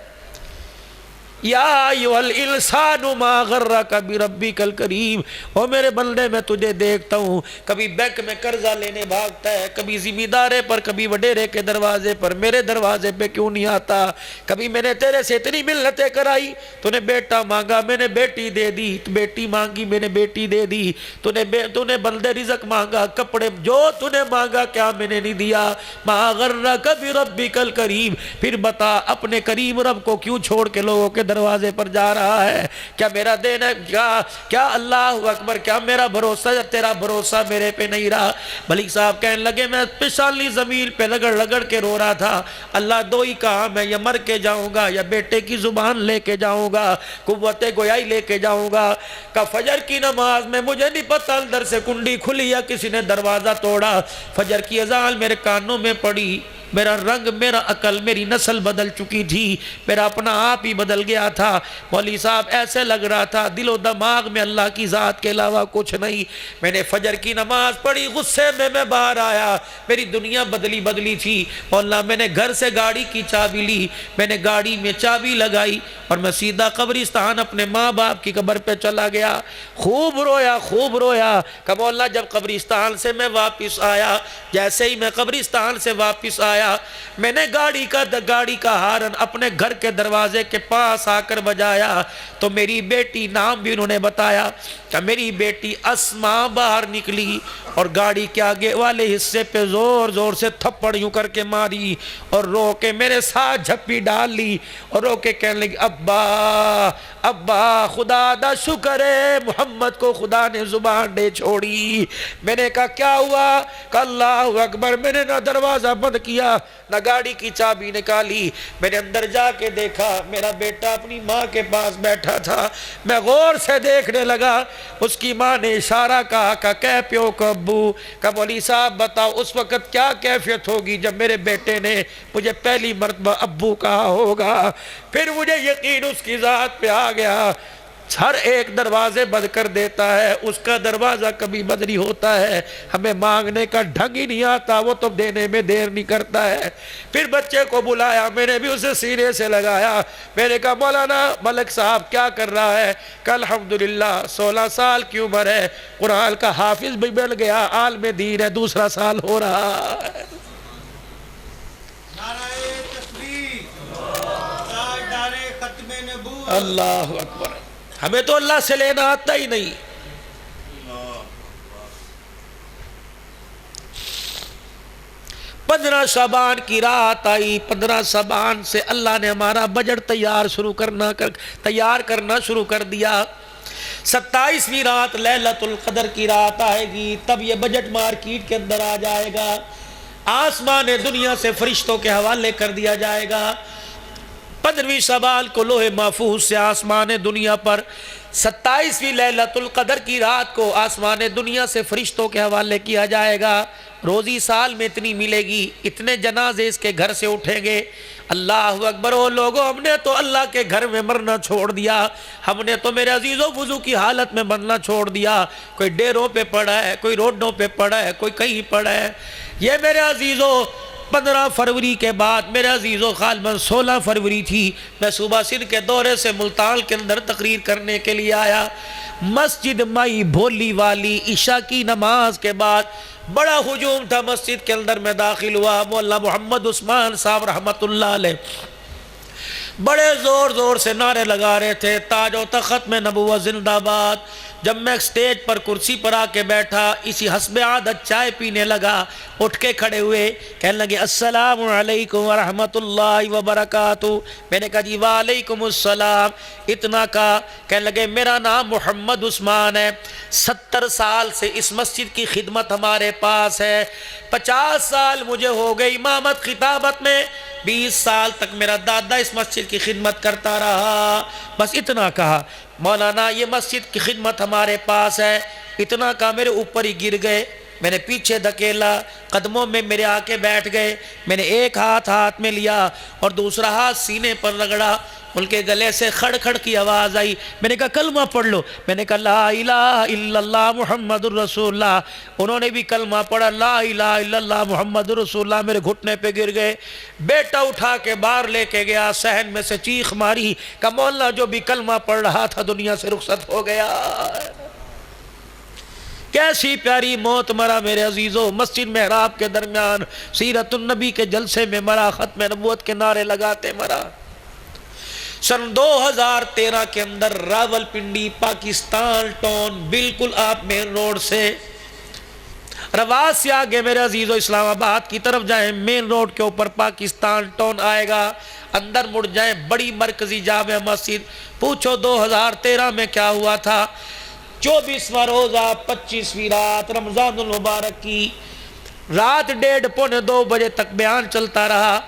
یا ایھا الانسان ما غرک بربک الکریم، او میرے بندے میں تجھے دیکھتا ہوں کبھی بینک میں قرضہ لینے بھاگتا ہے، کبھی ذمہ دارے پر، کبھی وڈیرے کے دروازے پر، میرے دروازے پہ کیوں نہیں آتا؟ کبھی میں نے تیرے سے اتنی منتیں کرائی، تو نے بیٹا مانگا میں نے بیٹی دے دی، بیٹی مانگی میں نے بیٹی دے دی، تو نے بندے رزق مانگا، کپڑے جو تو نے مانگا کیا میں نے نہیں دیا؟ ما غرک بربک الکریم، پھر بتا اپنے کریم رب کو کیوں چھوڑ کے لوگوں کے دروازے پر جا رہا ہے؟ کیا میرا دین ہے؟ کیا اللہ اکبر، کیا میرا بھروسہ یا تیرا بھروسہ میرے پہ نہیں رہا؟ ملک صاحب کہنے لگے میں پچھالی زمین پہ لگڑ لگڑ کے رو رہا تھا، اللہ دو ہی کہا میں یا مر کے جاؤں گا یا بیٹے کی زبان لے کے جاؤں گا، قوت گویائی لے کے جاؤں گا۔ کہ فجر کی نماز میں مجھے نہیں پتہ اندر سے کنڈی کھلی یا کسی نے دروازہ توڑا، فجر کی اذان میرے کانوں میں پڑی، میرا رنگ، میرا عقل، میری نسل بدل چکی تھی، میرا اپنا آپ ہی بدل گیا تھا۔ مولوی صاحب ایسے لگ رہا تھا دل و دماغ میں اللہ کی ذات کے علاوہ کچھ نہیں۔ میں نے فجر کی نماز پڑھی، غصے میں باہر آیا، میری دنیا بدلی تھی۔ مولانا میں نے گھر سے گاڑی کی چابی لی، میں نے گاڑی میں چابی لگائی، اور میں سیدھا قبرستان اپنے ماں باپ کی قبر پہ چلا گیا۔ خوب رویا کہ مولانا جب قبرستان سے میں واپس آیا، جیسے ہی میں قبرستان سے واپس آیا، میں نے گاڑی کا ہارن اپنے گھر کے دروازے کے پاس آ کر بجایا، تو میری بیٹی نام بھی انہوں نے بتایا کہ میری بیٹی اسماء باہر نکلی، اور گاڑی کے آگے والے حصے پہ زور سے تھپڑ یوں کر کے ماری، اور رو کے میرے ساتھ جھپی ڈال لی، اور رو کے کہنے لگی ابا خدا دا شکر ہے محمد کو خدا نے زبان دے چھوڑی۔ میں نے کہا کیا ہوا؟ کہ اللہ اکبر، میں نے نہ دروازہ بند کیا نہ گاڑی کی چابی نکالی، میں نے اندر جا کے دیکھا میرا بیٹا اپنی ماں کے پاس بیٹھا تھا۔ میں غور سے دیکھنے لگا، اس کی ماں نے اشارہ کہا کہ کہہ پیو کو ابو۔ کہ مولوی صاحب بتاؤ اس وقت کیا کیفیت ہوگی جب میرے بیٹے نے مجھے پہلی مرتبہ ابو کہا ہوگا؟ پھر مجھے یقین اس کی ذات پہ آ گیا۔ ہر ایک دروازے بند کر دیتا ہے، اس کا دروازہ کبھی بند نہیں ہوتا ہے۔ ہمیں مانگنے کا ڈھنگ ہی نہیں آتا، وہ تو دینے میں دیر نہیں کرتا ہے۔ پھر بچے کو بلایا، میں نے بھی اسے سینے سے لگایا، میں نے کہا مولانا ملک صاحب کیا کر رہا ہے؟ کہ الحمدللہ 16 سال کی عمر ہے، قرآن کا حافظ بھی بن گیا، عالم دین ہے، دوسرا سال ہو رہا ہے۔ اللہ اکبر۔ ہمیں تو اللہ سے لینا آتا ہی نہیں۔ 15 شعبان کی رات آئی، 15 شعبان سے اللہ نے ہمارا بجٹ تیار کرنا شروع کر دیا۔ 27ویں رات لیلۃ القدر کی رات آئے گی، تب یہ بجٹ مارکیٹ کے اندر آ جائے گا، آسمان دنیا سے فرشتوں کے حوالے کر دیا جائے گا۔ 15ویں شعبان کو لوح محفوظ سے آسمان دنیا پر 27ویں لیلۃ القدر کی رات کو آسمان دنیا سے فرشتوں کے حوالے کیا جائے گا۔ روزی سال میں اتنی ملے گی، اتنے جنازے اس کے گھر سے اٹھیں گے۔ اللہ اکبر۔ او لوگوں، ہم نے تو اللہ کے گھر میں مرنا چھوڑ دیا، ہم نے تو میرے عزیزوں وضو کی حالت میں مرنا چھوڑ دیا۔ کوئی ڈیروں پہ پڑا ہے، کوئی روڈوں پہ پڑا ہے، کوئی کہیں پڑا ہے۔ یہ میرے عزیزوں 15 فروری کے بعد میرے عزیزوں غالباً 16 فروری تھی، میں صوبہ سندھ کے دورے سے ملتان کے اندر تقریر کرنے کے لیے آیا۔ مسجد مائی بھولی والی عشاء کی نماز کے بعد بڑا ہجوم تھا مسجد کے اندر، میں داخل ہوا، مولانا محمد عثمان صاحب رحمت اللہ علیہ بڑے زور زور سے نعرے لگا رہے تھے، تاج و تخت میں نبوت زندہ باد۔ جب میں سٹیج پر کرسی پر آ کے بیٹھا، اسی حسب عادت چائے پینے لگا، اٹھ کے کھڑے ہوئے، کہنے لگے السلام علیکم ورحمت اللہ وبرکاتہ۔ میں نے کہا جی وعلیکم السلام۔ اتنا کہا، کہنے لگے میرا نام محمد عثمان ہے، 70 سال سے اس مسجد کی خدمت ہمارے پاس ہے، 50 سال مجھے ہو گئی امامت خطابت میں، 20 سال تک میرا دادا اس مسجد کی خدمت کرتا رہا۔ بس اتنا کہا، مولانا یہ مسجد کی خدمت ہمارے پاس ہے، اتنا کہا میرے اوپر ہی گر گئے۔ میں نے پیچھے دھکیلا، قدموں میں میرے آ کے بیٹھ گئے۔ میں نے ایک ہاتھ میں لیا اور دوسرا ہاتھ سینے پر رگڑا، ان کے گلے سے کھڑ کھڑ کی آواز آئی۔ میں نے کہا کلمہ پڑھ لو۔ میں نے کہا لا الہ الا اللہ محمد الرسول اللہ۔ انہوں نے بھی کلمہ پڑھا، لا الہ الا اللہ محمد الرسول اللہ۔ میرے گھٹنے پہ گر گئے۔ بیٹا اٹھا کے باہر لے کے گیا، صحن میں سے چیخ ماری کہ مولانا جو بھی کلمہ پڑھ رہا تھا دنیا سے رخصت ہو گیا۔ کیسی پیاری موت مرا میرے عزیزوں، مسجد محراب کے درمیان سیرت النبی کے جلسے میں مرا، ختم نبوت کے نعرے لگاتے مرا۔ سن 2013 کے اندر راول پنڈی پاکستان ٹاؤن، بالکل آپ مین روڈ سے رواس سے آگے میرے عزیزو اسلام آباد کی طرف جائیں، مین روڈ کے اوپر پاکستان ٹاؤن آئے گا، اندر مڑ جائیں، بڑی مرکزی جامع مسجد۔ پوچھو 2013 میں کیا ہوا تھا؟ 24واں روزہ 25ویں رات رمضان المبارک کی رات 1:30 پونے 2 بجے تک بیان چلتا رہا۔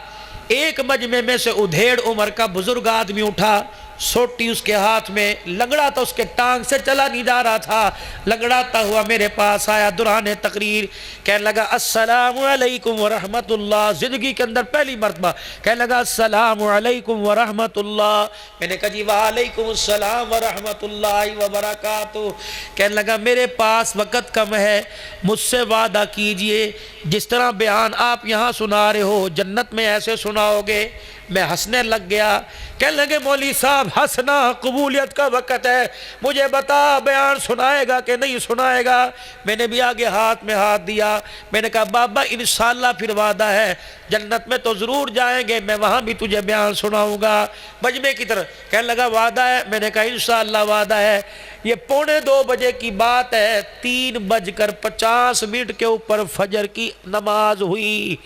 ایک مجمع میں سے ادھیڑ عمر کا بزرگ آدمی اٹھا، سوٹی اس کے ہاتھ میں، لنگڑا تو اس کے ٹانگ سے چلا نہیں جا رہا تھا، لنگڑاتا ہوا میرے پاس آیا دوران تقریر، کہنے لگا السلام علیکم ورحمت اللہ۔ زندگی کے اندر پہلی مرتبہ کہنے لگا السلام علیکم ورحمت اللہ۔ میں نے کہا جی وعلیکم السلام ورحمت اللہ وبرکاتہ۔ کہنے لگا میرے پاس وقت کم ہے، مجھ سے وعدہ کیجئے جس طرح بیان آپ یہاں سنا رہے ہو جنت میں ایسے سناؤ گے۔ میں ہنسنے لگ گیا، کہنے لگے مولوی صاحب ہنسنا قبولیت کا وقت ہے، مجھے بتا بیان سنائے گا کہ نہیں سنائے گا؟ میں نے بھی آگے ہاتھ میں ہاتھ دیا، میں نے کہا بابا انشاءاللہ پھر وعدہ ہے، جنت میں تو ضرور جائیں گے، میں وہاں بھی تجھے بیان سناؤں گا مجمع کی طرف۔ کہنے لگا وعدہ ہے؟ میں نے کہا انشاءاللہ وعدہ ہے۔ یہ پونے 2 بجے کی بات ہے، 3:50 کے اوپر فجر کی نماز ہوئی،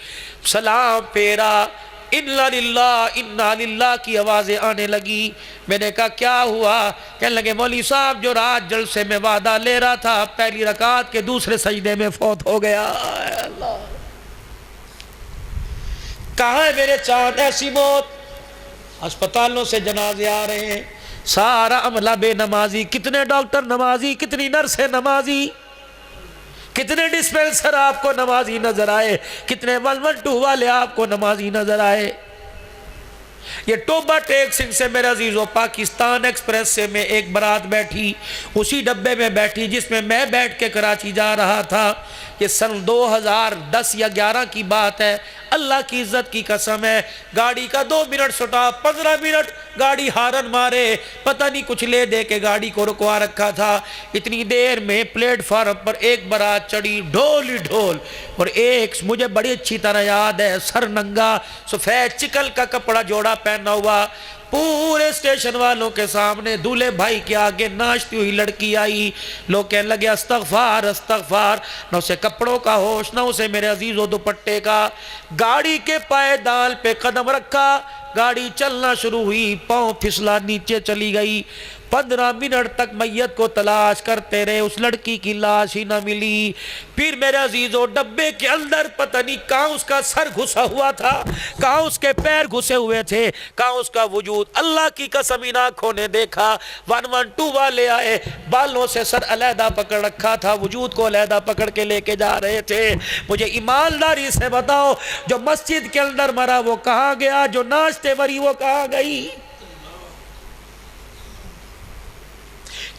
سلام پھیرا، اِنَّا لِلَّهِ اِنَّا لِلَّهِ کی آوازیں آنے لگی۔ میں نے کہا کیا ہوا؟ کہنے لگے مولوی صاحب جو رات جلسے میں وعدہ لے رہا تھا، پہلی رکعت کے دوسرے سجدے میں فوت ہو گیا۔ اللہ کہاں ہے میرے چاند؟ ایسی موت۔ ہسپتالوں سے جنازے آ رہے ہیں، سارا عملہ بے نمازی، کتنے ڈاکٹر نمازی، کتنی نرسیں نمازی، کتنے ڈسپینسر آپ کو نمازی نظر آئے، کتنے 112 والے آپ کو نمازی نظر آئے۔ یہ ٹوبہ ٹیک سنگھ سے میرے عزیزو پاکستان ایکسپریس سے میں ایک برات بیٹھی، اسی ڈبے میں بیٹھی جس میں میں بیٹھ کے کراچی جا رہا تھا۔ یہ سن 2010 یا 11 کی بات ہے، اللہ کی عزت کی قسم ہے، گاڑی کا 2 منٹ سٹاپ، 15 منٹ گاڑی ہارن مارے، پتہ نہیں کچھ لے دے کے گاڑی کو رکوا رکھا تھا۔ اتنی دیر میں پلیٹ فارم پر ایک برات چڑھی، ڈھول ہی ڈھول، اور ایک مجھے بڑی اچھی طرح یاد ہے، سر ننگا، سفید چکل کا کپڑا جوڑا پہنا ہوا، پورے اسٹیشن والوں کے سامنے دولہے بھائی کے آگے ناچتی ہوئی لڑکی آئی۔ لوگ کہنے لگے استغفار استغفار، نہ اسے کپڑوں کا ہوش، نہ اسے میرے عزیز و دوپٹے کا۔ گاڑی کے پائیدان پہ قدم رکھا، گاڑی چلنا شروع ہوئی، پاؤں پھسلا نیچے چلی گئی۔ 15 منٹ تک میت کو تلاش کرتے رہے، اس لڑکی کی لاش ہی نہ ملی۔ پھر میرے عزیزو ڈبے کے اندر پتہ نہیں کہاں اس کا سر گھسا ہوا تھا، کہاں اس کے پیر گھسے ہوئے تھے، کہاں اس کا وجود۔ اللہ کی قسم ان آنکھوں نے دیکھا، 112 والے آئے، بالوں سے سر علیحدہ پکڑ رکھا تھا، وجود کو علیحدہ پکڑ کے لے کے جا رہے تھے۔ مجھے ایمانداری سے بتاؤ، جو مسجد کے اندر مرا وہ کہاں گیا، جو ناشتے مری وہ کہاں گئی؟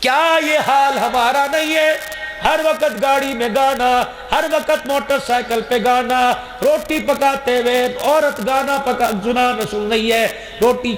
کیا یہ حال ہمارا نہیں ہے؟ ہر وقت گاڑی میں گانا، ہر وقت موٹر سائیکل پہ گانا، روٹی پکاتے ہوئے عورت گانا سنانا سن رہی ہے، روٹی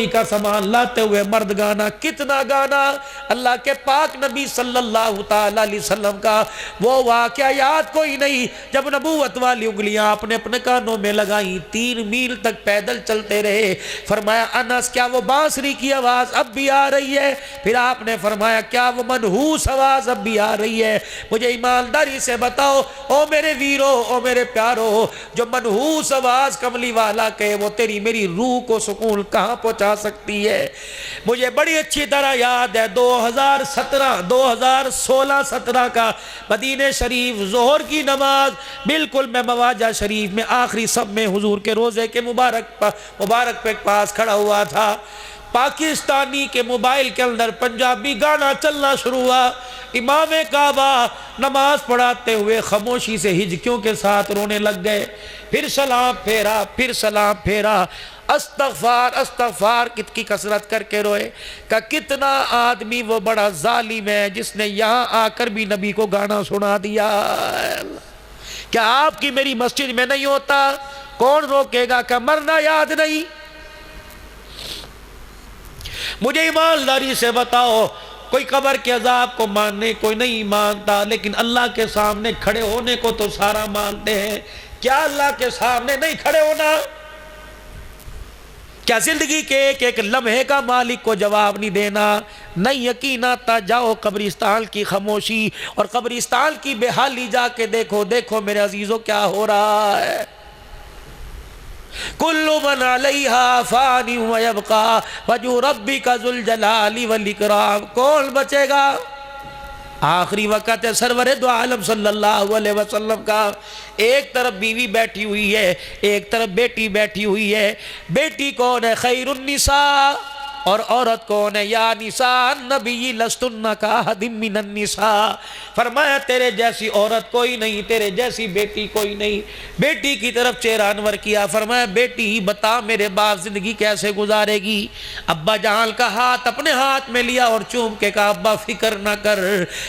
کا سامان لاتے ہوئے مرد گانا، کتنا گانا۔ اللہ کے پاک نبی صلی اللہ تعالی علیہ وسلم کا وہ واقعہ یاد کوئی نہیں، جب نبوت والی انگلیاں اپنے اپنے کانوں میں لگائیں، 3 میل تک پیدل چلتے رہے۔ فرمایا انس کیا وہ بانسری کی آواز اب بھی آ رہی ہے؟ پھر آپ نے فرمایا کیا وہ منحوس آواز اب بھی آ رہی ہے؟ مجھے ایمانداری سے بتاؤ او میرے ویرو، او میرے پیارو، جو منحوس آواز کملی والا کہے وہ تیری میری روح کو سکون کہاں پہنچا سکتی ہے؟ مجھے بڑی اچھی طرح یاد ہے 2016-17 کا مدینہ شریف ظہر کی نماز، بالکل میں مواجہ شریف میں آخری صف میں حضور کے روزے کے مبارک پہ پاس کھڑا ہوا تھا۔ پاکستانی کے موبائل کے اندر پنجابی گانا چلنا شروع ہوا، امام کعبہ نماز پڑھاتے ہوئے خاموشی سے ہجکیوں کے ساتھ رونے لگ گئے، پھر سلام پھیرا، پھر سلام پھیرا، استغفار استغفار کی کثرت کر کے روئے کہ کتنا آدمی وہ بڑا ظالم ہے جس نے یہاں آ کر بھی نبی کو گانا سنا دیا۔ کیا آپ کی میری مسجد میں نہیں ہوتا؟ کون روکے گا کہ مرنا یاد نہیں؟ مجھے ایمانداری سے بتاؤ، کوئی قبر کے عذاب کو ماننے کوئی نہیں مانتا، لیکن اللہ کے سامنے کھڑے ہونے کو تو سارا مانتے ہیں۔ کیا اللہ کے سامنے نہیں کھڑے ہونا؟ کیا زندگی کے ایک ایک لمحے کا مالک کو جواب نہیں دینا؟ نہیں یقین آتا جاؤ قبرستان کی خاموشی اور قبرستان کی بے حالی جا کے دیکھو، دیکھو میرے عزیزوں کیا ہو رہا ہے۔ کل من علیہا فانی ویبقا وجہ ربک ذو الجلال والاکرام، کون بچے گا؟ آخری وقت ہے سرور دو عالم صلی اللہ علیہ وسلم کا، ایک طرف بیوی بیٹھی ہوئی ہے، ایک طرف بیٹی بیٹھی ہوئی ہے۔ بیٹی کون ہے؟ خیر النساء، اور عورت کون ہے؟ یا نساء النبی لستن کاحد من النساء، فرمایا تیرے جیسی عورت کوئی نہیں، تیرے جیسی بیٹی کوئی نہیں۔ بیٹی کی طرف چہرہ انور کیا، فرمایا بیٹی بتا میرے باپ زندگی کیسے گزارے گی؟ ابا جان کا ہاتھ اپنے ہاتھ میں لیا اور چوم کے کہا ابا فکر نہ کر،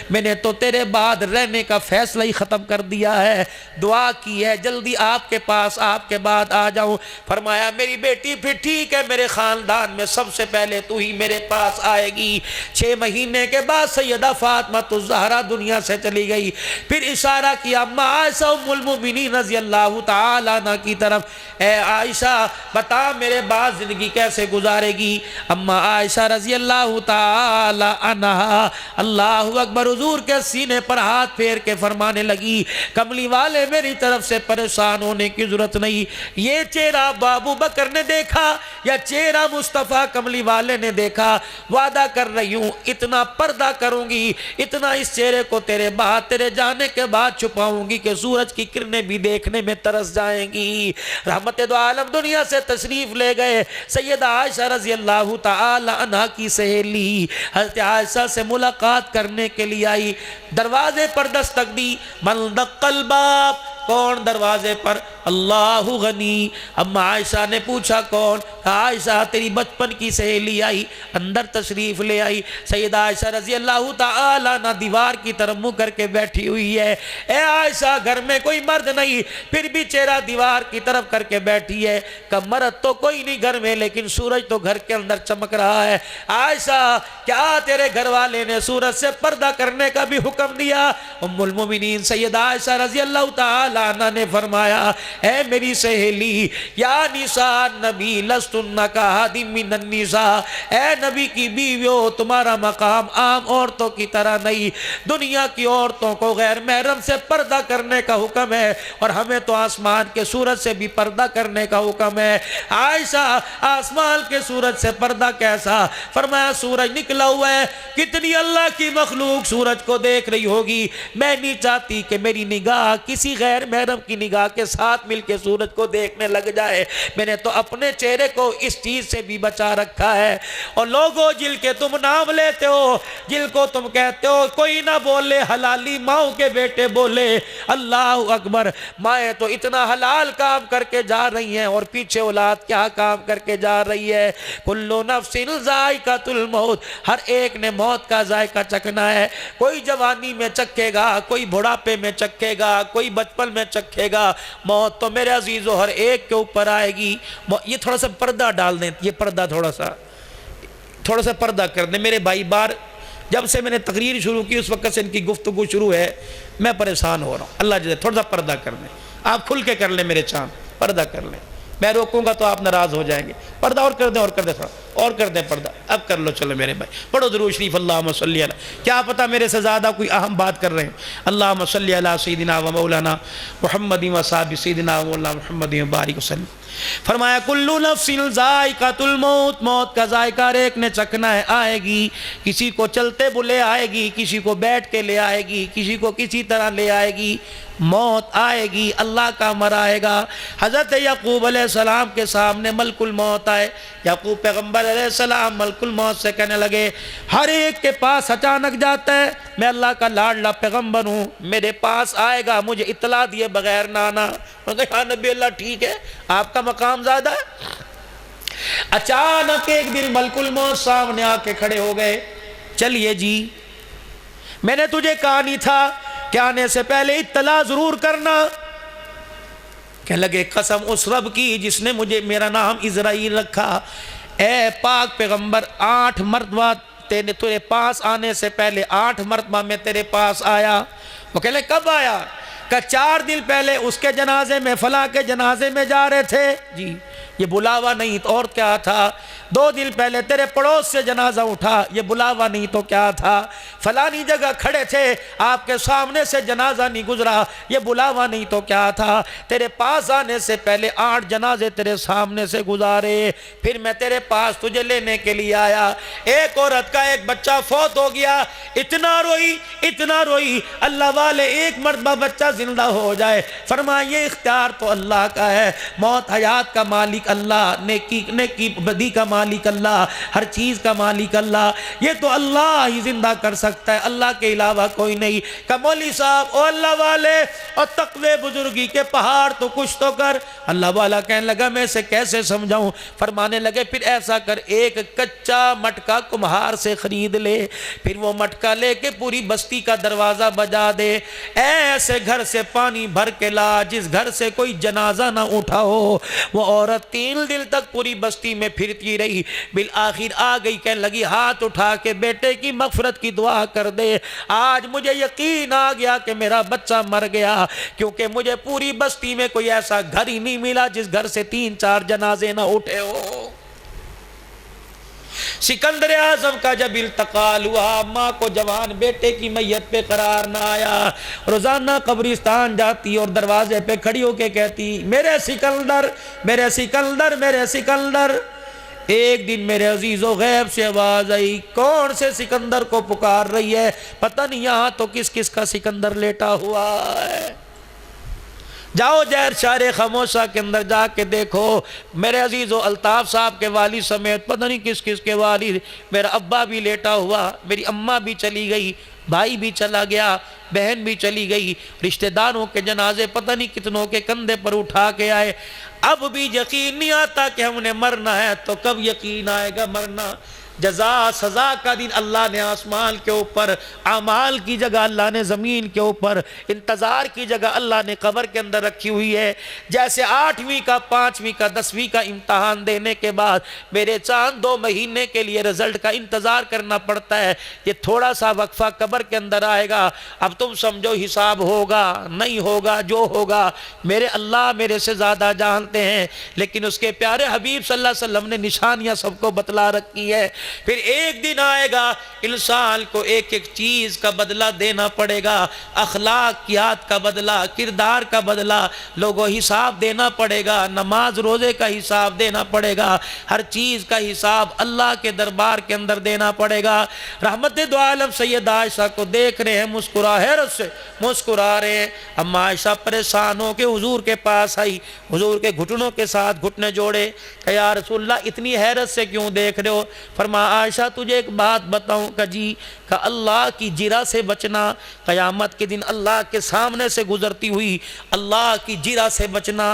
میں نے تو تیرے بعد رہنے کا فیصلہ ہی ختم کر دیا ہے، دعا کی ہے جلدی آپ کے پاس آپ کے بعد آ جاؤں۔ فرمایا میری بیٹی پھر ٹھیک ہے، میرے خاندان میں سب سے پہلے تو ہی میرے پاس آئے گی۔ 6 مہینے کے بعد سیدہ فاطمہ الزہرا دنیا سے چلی گئی۔ پھر اشارہ کیا اما عائشہ ام المؤمنین رضی اللہ تعالیٰ عنہ کی طرف، اے عائشہ بتا میرے بعد زندگی کیسے گزارے گی؟ اما عائشہ رضی اللہ تعالیٰ عنہ اللہ اکبر حضور کے سینے پر ہاتھ پھیر کے فرمانے لگی کملی والے میری طرف سے پریشان ہونے کی ضرورت نہیں، یہ چہرہ ابو بکر نے دیکھا یا چہرہ مصطفیٰ کملی والے نے دیکھا، وعدہ کر رہی ہوں اتنا پردہ کروں گی، اتنا اس چہرے کو تیرے بعد تیرے جانے کے بعد چھپاؤں گی کہ سورج کی کرنیں بھی دیکھنے میں ترس جائیں گی۔ رحمت دو عالم دنیا سے تشریف لے گئے، سیدہ عائشہ رضی اللہ تعالی عنہ کی سہیلی حضرت عائشہ سے ملاقات کرنے کے لیے آئی، دروازے پر دستک دی، من دق الباب، کون دروازے پر؟ اللہ غنی۔ اما عائشہ نے پوچھا کون؟ عائشہ تیری بچپن کی سہیلی آئی، اندر تشریف لے آئی۔ سیدہ عائشہ رضی اللہ تعالی عنہ دیوار کی طرف منہ کر کے بیٹھی ہوئی ہے۔ اے عائشہ گھر میں کوئی مرد نہیں، پھر بھی چہرہ دیوار کی طرف کر کے بیٹھی ہے کہ مرد تو کوئی نہیں گھر میں، لیکن سورج تو گھر کے اندر چمک رہا ہے۔ عائشہ کیا تیرے گھر والے نے سورج سے پردہ کرنے کا بھی حکم دیا؟ ام المومنین سیدہ عائشہ رضی اللہ تعالی عنہ نے فرمایا اے میری سہیلی، یا نساء نبی لستن کاحد من النساء، اے نبی کی بیویوں تمہارا مقام عام عورتوں کی طرح نہیں، دنیا کی عورتوں کو غیر محرم سے پردہ کرنے کا حکم ہے، اور ہمیں تو آسمان کے سورج سے بھی پردہ کرنے کا حکم ہے۔ عائشہ آسمان کے سورج سے پردہ کیسا؟ فرمایا سورج نکلا ہوا ہے، کتنی اللہ کی مخلوق سورج کو دیکھ رہی ہوگی، میں نہیں چاہتی کہ میری نگاہ کسی غیر محرم کی نگاہ کے ساتھ مل کے سورج کو دیکھنے لگ جائے، میں نے تو اپنے چہرے کو اس چیز سے بھی بچا رکھا ہے۔ اور لوگوں جل کے تم نام لیتے ہو، جل کو تم کہتے ہو کوئی نہ بولے حلالی ماؤں کے بیٹے بولے، اللہ اکبر، مائیں تو اتنا حلال کام کر کے جا رہی ہیں اور پیچھے اولاد کیا کام کر کے جا رہی ہے۔ کلو نفس ذائقۃ الموت، ہر ایک نے موت کا ذائقہ چکھنا ہے، کوئی جوانی میں چکھے گا، کوئی بڑھاپے میں چکھے گا، کوئی بچپن میں چکھے گا، موت تو میرے عزیزو ہر ایک کے اوپر آئے گی۔ یہ تھوڑا سا پردہ ڈال دیں، یہ پردہ تھوڑا سا پردہ کر دیں میرے بھائی۔ بار جب سے میں نے تقریر شروع کی اس وقت سے ان کی گفتگو شروع ہے، میں پریشان ہو رہا ہوں، اللہ جزائے تھوڑا سا پردہ کر دیں، آپ کھل کے کر لیں میرے چاند، پردہ کر لیں، میں روکوں گا تو آپ ناراض ہو جائیں گے، پردہ اور کر دیں، اور کر دیں، تھوڑا اور کر دیں پردہ، اب کر لو، چلو میرے بھائی پڑھو درود شریف اللہم صلی علی، کیا پتہ میرے سے زیادہ کوئی اہم بات کر رہے ہیں، اللہم صلی علی سیدنا و مولانا محمد و صحابہ سیدنا و مولانا محمد و بارک وسلم۔ فرمایا کلو نفس ذائقۃ الموت، موت کا ذائقہ ہر ایک نے چکھنا ہے، آئے گی، کسی کو چلتے بلے آئے گی، کسی کو بیٹھ کے لے آئے گی، کسی کو کسی طرح لے آئے گی، موت آئے گی، اللہ کا امر آئے گا۔ حضرت یعقوب علیہ السلام کے سامنے ملک الموت آئے، یعقوب پیغمبر علیہ السلام ملک الموت سے کہنے لگے، ہر ایک کے پاس اچانک جاتا ہے، میں اللہ کا لاڈلا پیغمبر ہوں، میرے پاس آئے گا، مجھے اطلاع دیے بغیر نہ آنا۔ میں کہا ہاں نبی اللہ ٹھیک ہے، آپ کا مقام زیادہ ہے۔ اچانک ایک دن ملک الموت سامنے آ کے کھڑے ہو گئے، چلیے جی میں نے تجھے کہا نہیں تھا کہ آنے سے پہلے اطلاع ضرور کرنا؟ کہنے لگے قسم اس رب کی جس نے مجھے میرا نام اسرائیل رکھا، اے پاک پیغمبر 8 مرتبہ تیرے پاس آنے سے پہلے 8 مرتبہ میں تیرے پاس آیا۔ وہ کہنے لگے کب آیا؟ کہ 4 دن پہلے اس کے جنازے میں فلاں کے جنازے میں جا رہے تھے، جی یہ بلاوا نہیں تو اور کیا تھا؟ 2 دن پہلے تیرے پڑوس سے جنازہ اٹھا، یہ بلاوا نہیں تو کیا تھا؟ فلانی جگہ کھڑے تھے، آپ کے سامنے سے جنازہ نہیں گزرا، یہ بلاوا نہیں تو کیا تھا؟ تیرے پاس آنے سے پہلے 8 جنازے تیرے سامنے سے گزارے، پھر میں تیرے پاس تجھے لینے کے لیے آیا۔ ایک عورت کا ایک بچہ فوت ہو گیا، اتنا روئی، اللہ والے ایک مرتبہ بچہ زندہ ہو جائے، فرمایا یہ اختیار تو اللہ کا ہے، موت حیات کا مالک اللہ، نیکی بدی کا مالک اللہ، ہر چیز کا مالک اللہ، یہ تو اللہ ہی زندہ کر سکتا ہے، اللہ کے علاوہ کوئی نہیں۔ کہ مولوی صاحب او اللہ والے اور تقوی بزرگی کے پہاڑ تو کچھ تو کر۔ اللہ والا کہنے لگا میں اسے کیسے سمجھاؤں؟ فرمانے لگے پھر ایسا کر، ایک کچا مٹکا کمہار سے خرید لے، پھر وہ مٹکا لے کے پوری بستی کا دروازہ بجا دے، ایسے گھر سے پانی بھر کے لا جس گھر سے کوئی جنازہ نہ اٹھا ہو۔ وہ عورت 3 دن تک پوری بستی میں پھرتی رہی، بالآخر آ گئی، کہنے لگی ہاتھ اٹھا کے بیٹے کی مغفرت کی دعا کر دے، آج مجھے یقین آ گیا کہ میرا بچہ مر گیا، کیونکہ مجھے پوری بستی میں کوئی ایسا گھر ہی نہیں ملا جس گھر سے 3-4 جنازے نہ اٹھے ہو۔ سکندر اعظم کا جب انتقال ہوا، ماں کو جوان بیٹے کی میت پہ قرار نہ آیا، روزانہ قبرستان جاتی اور دروازے پہ کھڑی ہو کے کہتی میرے سکندر، میرے سکندر، میرے سکندر۔ ایک دن میرے عزیزو غیب سے آواز آئی، کون سے سکندر کو پکار رہی ہے؟ پتہ نہیں یہاں تو کس کس کا سکندر لیٹا ہوا ہے۔ جاؤ جہر شہر خاموشہ کے اندر جا کے دیکھو، میرے عزیزو الطاف صاحب کے والد سمیت پتہ نہیں کس کس کے والد، میرا ابا بھی لیٹا ہوا، میری اماں بھی چلی گئی، بھائی بھی چلا گیا، بہن بھی چلی گئی، رشتہ داروں کے جنازے پتہ نہیں کتنوں کے کندھے پر اٹھا کے آئے، اب بھی یقین نہیں آتا کہ ہم نے مرنا ہے، تو کب یقین آئے گا مرنا؟ جزا سزا کا دن اللہ نے آسمان کے اوپر، اعمال کی جگہ اللہ نے زمین کے اوپر، انتظار کی جگہ اللہ نے قبر کے اندر رکھی ہوئی ہے۔ جیسے 8ویں کا 5ویں کا 10ویں کا امتحان دینے کے بعد میرے چاند 2 مہینے کے لیے رزلٹ کا انتظار کرنا پڑتا ہے، یہ تھوڑا سا وقفہ قبر کے اندر آئے گا، اب تم سمجھو حساب ہوگا نہیں ہوگا، جو ہوگا میرے اللہ میرے سے زیادہ جانتے ہیں، لیکن اس کے پیارے حبیب صلی اللہ علیہ وسلم نے نشانیاں سب کو بتلا رکھی ہے۔ پھر ایک دن آئے گا انسان کو ایک ایک چیز کا بدلہ دینا پڑے گا، اخلاقیات کا بدلہ، کردار کا بدلہ، لوگوں حساب دینا پڑے گا، نماز روزے کا حساب دینا پڑے گا، ہر چیز کا حساب اللہ کے دربار کے اندر دینا پڑے گا۔ رحمت دو عالم سیدہ عائشہ کو دیکھ رہے ہیں، مسکرا حیرت سے مسکرا رہے ہیں۔ اما عائشہ پریشان ہو کے حضور کے پاس آئی، حضور کے گھٹنوں کے ساتھ گھٹنے جوڑے کہ یا رسول اللہ اتنی حیرت سے کیوں دیکھ رہے ہو؟ فرمایا عائشہ تجھے ایک بات بتاؤں کہ جی کہ اللہ کی جرا سے بچنا، قیامت کے دن اللہ کے سامنے سے گزرتی ہوئی اللہ کی جرا سے بچنا۔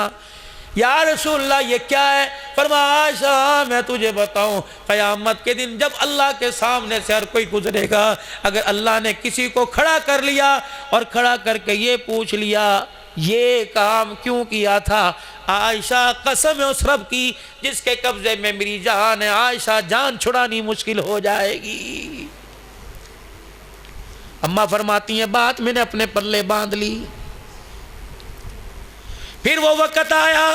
یا رسول اللہ یہ کیا ہے؟ فرمایا عائشہ میں تجھے بتاؤں، قیامت کے دن جب اللہ کے سامنے سے ہر کوئی گزرے گا، اگر اللہ نے کسی کو کھڑا کر لیا اور کھڑا کر کے یہ پوچھ لیا یہ کام کیوں کیا تھا، عائشہ قسم ہے اس رب کی جس کے قبضے میں میری جان ہے، عائشہ جان چھڑانی مشکل ہو جائے گی۔ اماں فرماتی ہیں بات میں نے اپنے پلے باندھ لی۔ پھر وہ وقت آیا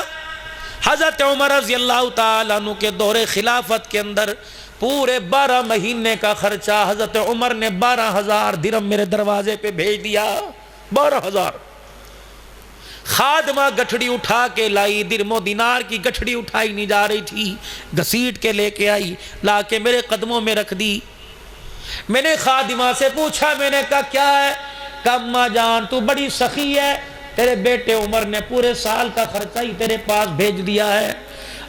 حضرت عمر رضی اللہ تعالیٰ عنہ کے دور خلافت کے اندر پورے 12 مہینے کا خرچہ حضرت عمر نے 12,000 درہم میرے دروازے پہ بھیج دیا۔ 12,000 خادمہ گٹھڑی اٹھا کے لائی، درم و دینار کی گٹھڑی اٹھائی نہیں جا رہی تھی، گھسیٹ کے لے کے آئی، لا کے میرے قدموں میں رکھ دی۔ میں نے خادمہ سے پوچھا، میں نے کہا کیا ہے؟ کہ اماں جان تو بڑی سخی ہے، تیرے بیٹے عمر نے پورے سال کا خرچہ ہی تیرے پاس بھیج دیا ہے۔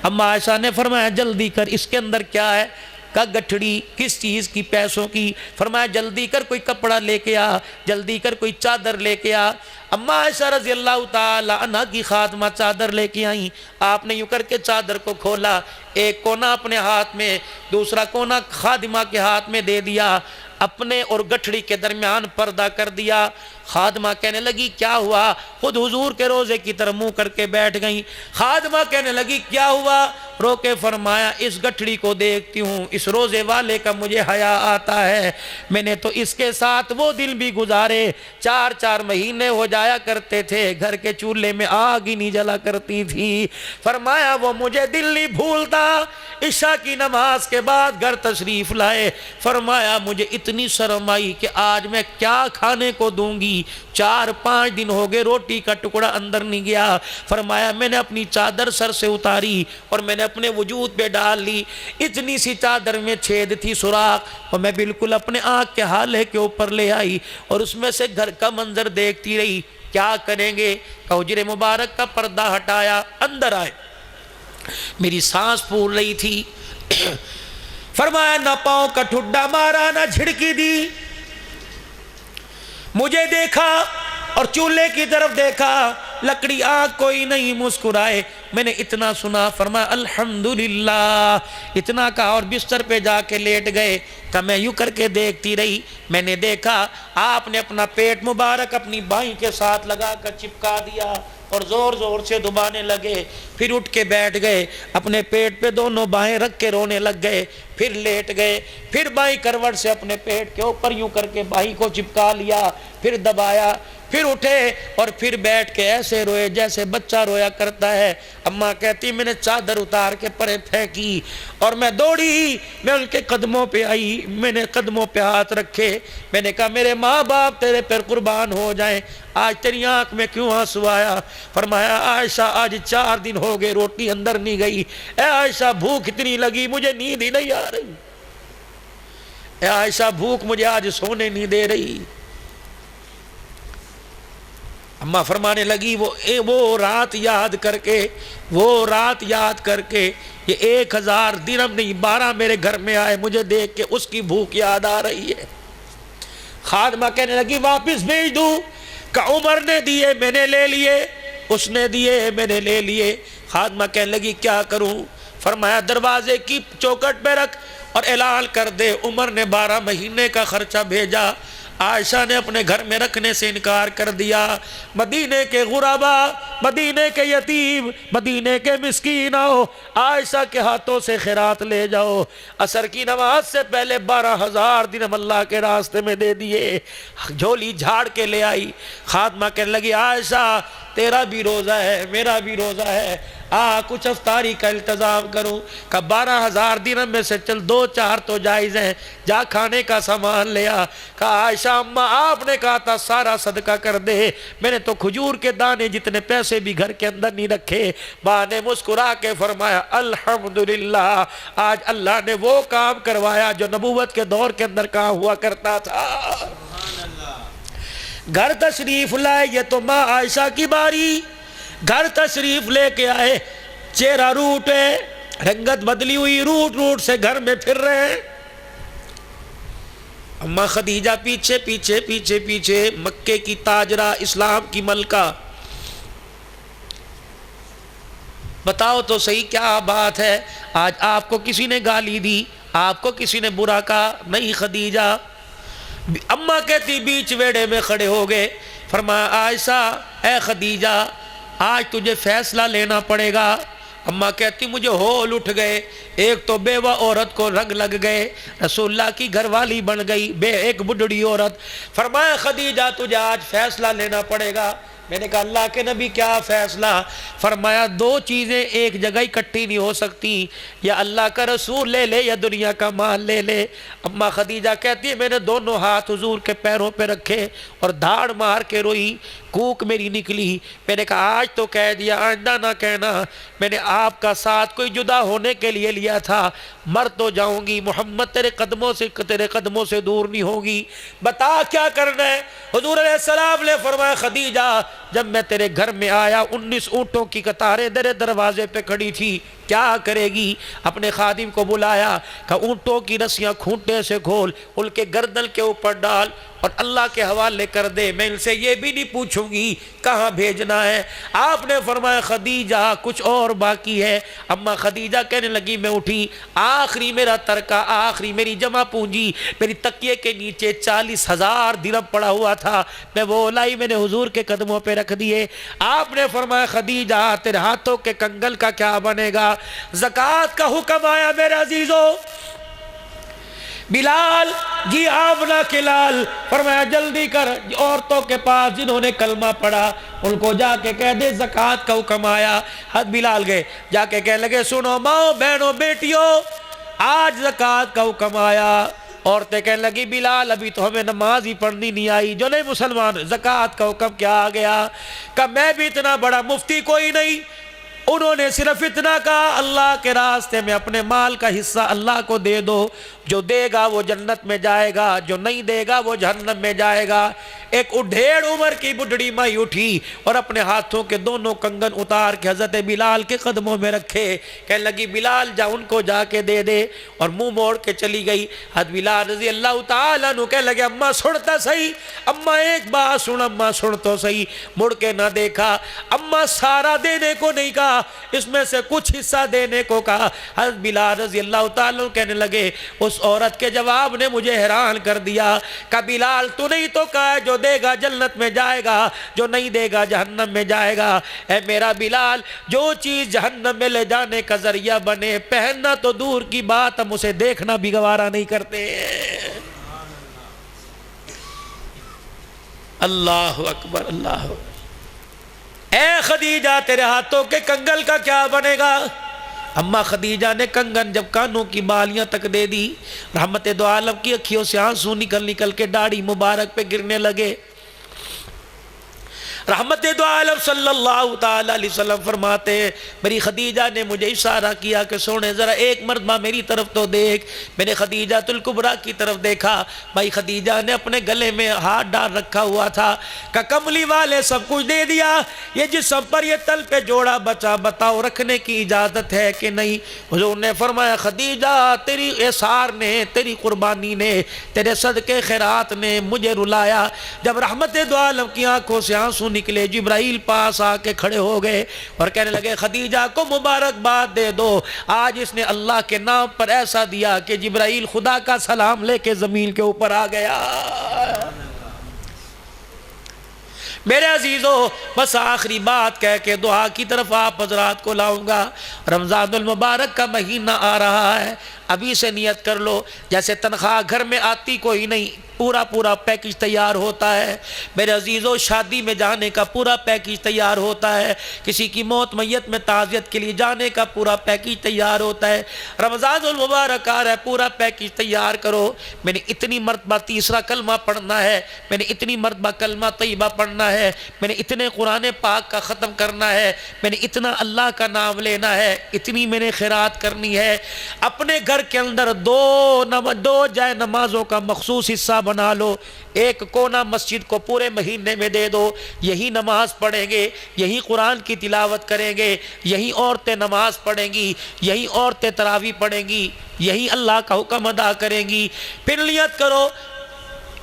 اماں عائشہ نے فرمایا جلدی کر، اس کے اندر کیا ہے؟ کا گٹھڑی کس چیز کی؟ پیسوں کی۔ فرمایا جلدی کر کوئی کپڑا لے کے آ، جلدی کر کوئی چادر لے کے آ۔ اماں عائشہ رضی اللہ تعالی عنہ کی خاتمہ چادر لے کے آئیں، آپ نے یوں کر کے چادر کو کھولا، ایک کونا اپنے ہاتھ میں، دوسرا کونا خادمہ کے ہاتھ میں دے دیا، اپنے اور گٹھڑی کے درمیان پردہ کر دیا۔ خادمہ کہنے لگی کیا ہوا؟ خود حضور کے روزے کی طرف منہ کر کے بیٹھ گئیں۔ خادمہ کہنے لگی کیا ہوا؟ رو کے فرمایا اس گٹھڑی کو دیکھتی ہوں، اس روزے والے کا مجھے حیا آتا ہے، میں نے تو اس کے ساتھ وہ دن بھی گزارے، 4 مہینے ہو جایا کرتے تھے، گھر کے چولہے میں آگ ہی نہیں جلا کرتی تھی۔ فرمایا وہ مجھے دل نہیں بھولتا۔ عشاء کی نماز کے بعد گھر تشریف لائے، فرمایا مجھے اتنی شرم آئی کہ آج میں کیا کھانے کو دوں گی، 4-5 دن ہو گئے روٹی کا ٹکڑا اندر نہیں گیا۔ فرمایا میں نے اپنی چادر سر سے اتاری اور میں نے اپنے وجود پہ ڈال لی، اتنی سی چادر میں چھید تھی، سوراخ، اور میں بالکل اپنے آنکھ کے حالے کے اوپر لے آئی اور اس میں سے گھر کا منظر دیکھتی رہی، کیا کریں گے؟ حجرے مبارک کا پردہ ہٹایا، اندر آئے، میری سانس پھول رہی تھی۔ فرمایا نہ پاؤں کا ٹھڈا مارا نہ جھڑکی دی، مجھے دیکھا اور چولہے کی طرف دیکھا، لکڑی آگ کوئی نہیں، مسکرائے۔ میں نے اتنا سنا، فرمایا الحمدللہ، اتنا کہا اور بستر پہ جا کے لیٹ گئے۔ کہ میں یوں کر کے دیکھتی رہی، میں نے دیکھا آپ نے اپنا پیٹ مبارک اپنی بائیں کے ساتھ لگا کر چپکا دیا اور زور زور سے دبانے لگے، پھر اٹھ کے بیٹھ گئے، اپنے پیٹ پہ دونوں بائیں رکھ کے رونے لگ گئے، پھر لیٹ گئے، پھر بائیں کروٹ سے اپنے پیٹ کے اوپر یوں کر کے بائیں کو چپکا لیا، پھر دبایا، پھر اٹھے اور پھر بیٹھ کے ایسے روئے جیسے بچہ رویا کرتا ہے۔ اماں کہتی میں نے چادر اتار کے پرے پھینکی اور میں دوڑی، میں ان کے قدموں پہ آئی، میں نے قدموں پہ ہاتھ رکھے، میں نے کہا میرے ماں باپ تیرے پر قربان ہو جائیں، آج تیری آنکھ میں کیوں آنسو آیا؟ فرمایا عائشہ آج 4 دن ہو گئے روٹی اندر نہیں گئی، اے عائشہ بھوک اتنی لگی مجھے نیند ہی نہیں آ رہی، اے عائشہ بھوک مجھے آج سونے نہیں دے رہی۔ اماں فرمانے لگی وہ رات یاد کر کے، وہ رات یاد کر کے، یہ 1000 درہم نہیں 12 میرے گھر میں آئے، مجھے دیکھ کے اس کی بھوک یاد آ رہی ہے۔ خادمہ کہنے لگی واپس بھیج دوں؟ کہ عمر نے دیے میں نے لے لیے، اس نے دیے میں نے لے لیے۔ خادمہ کہنے لگی کیا کروں؟ فرمایا دروازے کی چوکھٹ پہ رکھ اور اعلان کر دے عمر نے 12 مہینے کا خرچہ بھیجا۔ عائشہ نے اپنے گھر میں رکھنے سے انکار کر دیا۔ مدینے کے غربا، مدینے کے یتیم، مدینے کے مسکین آؤ، عائشہ کے ہاتھوں سے خیرات لے جاؤ۔ عصر کی نماز سے پہلے 12,000 درہم اللہ کے راستے میں دے دیے۔ جھولی جھاڑ کے لے آئی۔ خادمہ کہنے لگی عائشہ تیرا بھی روزہ ہے میرا بھی روزہ ہے، کچھ افطاری کا التظام کروں۔ کہ 12,000 درہم میں سے چل 2-4 تو جائز ہیں، جا کھانے کا سامان لیا۔ کہا عائشہ اماں آپ نے کہا تھا سارا صدقہ کر دے، میں نے تو کھجور کے دانے جتنے پیسے بھی گھر کے اندر نہیں رکھے۔ ماں نے مسکرا کے فرمایا الحمدللہ، آج اللہ نے وہ کام کروایا جو نبوت کے دور کے اندر کام ہوا کرتا تھا۔ گھر تشریف لائے، یہ تو ماں عائشہ کی باری، گھر تشریف لے کے آئے، چہرہ روٹ ہے، رنگت بدلی ہوئی، روٹ روٹ سے گھر میں پھر رہے ہیں۔ اماں خدیجہ پیچھے پیچھے پیچھے پیچھے، مکے کی تاجرہ، اسلام کی ملکہ۔ بتاؤ تو صحیح کیا بات ہے، آج آپ کو کسی نے گالی دی، آپ کو کسی نے برا کہا؟ نہیں خدیجہ۔ اماں کہتی بیچ ویڑے میں کھڑے ہو گئے، فرمایا عائشہ اے خدیجہ آج تجھے فیصلہ لینا پڑے گا۔ اماں کہتی مجھے ہول اٹھ گئے، ایک تو بیوہ عورت کو رنگ لگ گئے، رسول اللہ کی گھر والی بن گئی، ایک بڈھڑی عورت۔ فرمایا خدیجہ تجھے آج فیصلہ لینا پڑے گا۔ میں نے کہا اللہ کے نبی کیا فیصلہ؟ فرمایا 2 چیزیں ایک جگہ اکٹھی نہیں ہو سکتی، یا اللہ کا رسول لے لے یا دنیا کا مال لے لے۔ اماں خدیجہ کہتی ہے میں نے دونوں ہاتھ حضور کے پیروں پہ رکھے اور دھاڑ مار کے روئی، کوک میری نکلی۔ میں نے کہا آج تو کہہ دیا آئندہ نہ کہنا، میں نے آپ کا ساتھ کوئی جدا ہونے کے لیے لیا تھا، مر تو جاؤں گی، محمد تیرے قدموں سے دور نہیں ہوگی، بتا کیا کرنا ہے؟ حضور علیہ السلام نے فرمایا خدیجہ جب میں تیرے گھر میں آیا 19 اونٹوں کی قطاریں تیرے دروازے پہ کھڑی تھی، کیا کرے گی؟ اپنے خادم کو بلایا کہ اونٹوں کی رسیاں کھونٹے سے کھول، ان کے گردن کے اوپر ڈال اور اللہ کے حوالے کر دے، میں ان سے یہ بھی نہیں پوچھوں گی کہاں بھیجنا ہے۔ آپ نے فرمایا خدیجہ کچھ اور باقی ہے۔ اماں خدیجہ کہنے لگی میں اٹھی، آخری میرا ترکہ، آخری میری جمع پونجی میری تکیے کے نیچے 40,000 درہم پڑا ہوا تھا، میں وہ لائی، میں نے حضور کے قدموں پہ رکھ دیے۔ آپ نے فرمایا خدیجہ تیرے ہاتھوں کے کنگل کا کیا بنے گا؟ زکوٰۃ کا حکم آیا میرے عزیزو۔ بلال جی آمنہ کے لال، فرمایا جلدی کر عورتوں کے پاس جنہوں نے کلمہ پڑھا ان کو جا کے کہہ دے زکوٰۃ کا حکم آیا۔ حد بلال گئے جا کے کہنے لگے سنو ماؤں بہنوں بیٹیوں آج زکوٰۃ کا حکم آیا۔ عورتیں کہنے لگی بلال ابھی تو ہمیں نماز ہی پڑھنی نہیں آئی۔ جو نہیں مسلمان زکوٰۃ کا حکم کیا آ گیا؟ کہ میں بھی اتنا بڑا مفتی کوئی نہیں، انہوں نے صرف اتنا کہا اللہ کے راستے میں اپنے مال کا حصہ اللہ کو دے دو، جو دے گا وہ جنت میں جائے گا، جو نہیں دے گا وہ جہنم میں جائے گا۔ ایک ڈھیڑ عمر کی بڈھڑی مائی اٹھی اور اپنے ہاتھوں کے دونوں کنگن اتار کے حضرت بلال کے قدموں میں رکھے، کہنے لگی بلال جا ان کو جا کے دے دے، اور منہ موڑ کے چلی گئی۔ حضرت بلال رضی اللہ تعالیٰ عنہ کہنے لگے اماں سنتا صحیح، اماں ایک بات سن، اماں سن تو صحیح۔ مڑ کے نہ دیکھا، اماں سارا دینے کو نہیں کہا، اس میں سے کچھ حصہ دینے کو کہا۔ حضرت بلال رضی اللہ تعالیٰ عنہ کہنے لگے اس عورت کے جواب نے مجھے حیران کر دیا کہ بلال تو نہیں تو کہا جو دے گا جنت میں جائے گا، جو نہیں دے گا جہنم میں جائے گا۔ اے میرا بلال جو چیز جہنم میں لے جانے کا ذریعہ بنے، پہننا تو دور کی بات ہم اسے دیکھنا بھی گوارا نہیں کرتے۔ اللہ اکبر اللہ اکبر۔ اے خدیجہ تیرے ہاتھوں کے کنگل کا کیا بنے گا؟ اماں خدیجہ نے کنگن جب کانوں کی بالیاں تک دے دی، رحمت دو عالم کی اکھیوں سے آنسو نکل نکل کے داڑھی مبارک پہ گرنے لگے۔ رحمت دو عالم صلی اللہ تعالی علیہ وسلم فرماتے ہیں میری خدیجہ نے مجھے اشارہ کیا کہ سونے ذرا ایک مرتبہ میری طرف تو دیکھ. میں نے خدیجہ الکبریٰ کی طرف دیکھا. بھائی خدیجہ نے اپنے گلے میں ہاتھ ڈال رکھا ہوا تھا کہ کملی والے سب کچھ دے دیا, یہ جسم پر یہ تل پہ جوڑا بچا, بتاؤ رکھنے کی اجازت ہے کہ نہیں؟ حضور نے فرمایا خدیجہ تیری اثار نے, تیری قربانی نے, تیرے صدقے خیرات نے مجھے رلایا. جب رحمت دو عالم کی آنکھوں سے آنسو نکلے, جبرائیل پاس آ کے کھڑے ہو گئے اور کہنے لگے خدیجہ کو مبارکباد دے دو, آج اس نے اللہ کے نام پر ایسا دیا کہ جبرائیل خدا کا سلام لے کے زمین کے اوپر آ گیا. میرے عزیزو بس آخری بات کہہ کے دعا کی طرف آپ حضرات کو لاؤں گا. رمضان المبارک کا مہینہ آ رہا ہے, ابھی سے نیت کر لو. جیسے تنخواہ گھر میں آتی کوئی نہیں, پورا پیکج تیار ہوتا ہے. میرے عزیزو شادی میں جانے کا پورا پیکج تیار ہوتا ہے, کسی کی موت میت میں تعزیت کے لیے جانے کا پورا پیکج تیار ہوتا ہے. رمضان المبارک آ رہا ہے, پورا پیکج تیار کرو. میں نے اتنی مرتبہ تیسرا کلمہ پڑھنا ہے, میں نے اتنی مرتبہ کلمہ طیبہ پڑھنا ہے, میں نے اتنے قرآن پاک کا ختم کرنا ہے, میں نے اتنا اللہ کا نام لینا ہے, اتنی میں نے خیرات کرنی ہے. اپنے گھر کے اندر دو جائے نمازوں کا مخصوص حصہ بنا لو. ایک کونا مسجد کو پورے مہینے میں دے دو, یہی نماز پڑھیں گے, یہی قرآن کی تلاوت کریں گے, یہی عورتیں نماز پڑھیں گی, یہی عورتیں تراویح پڑھیں گی, یہی اللہ کا حکم ادا کریں گی. پھر نیت کرو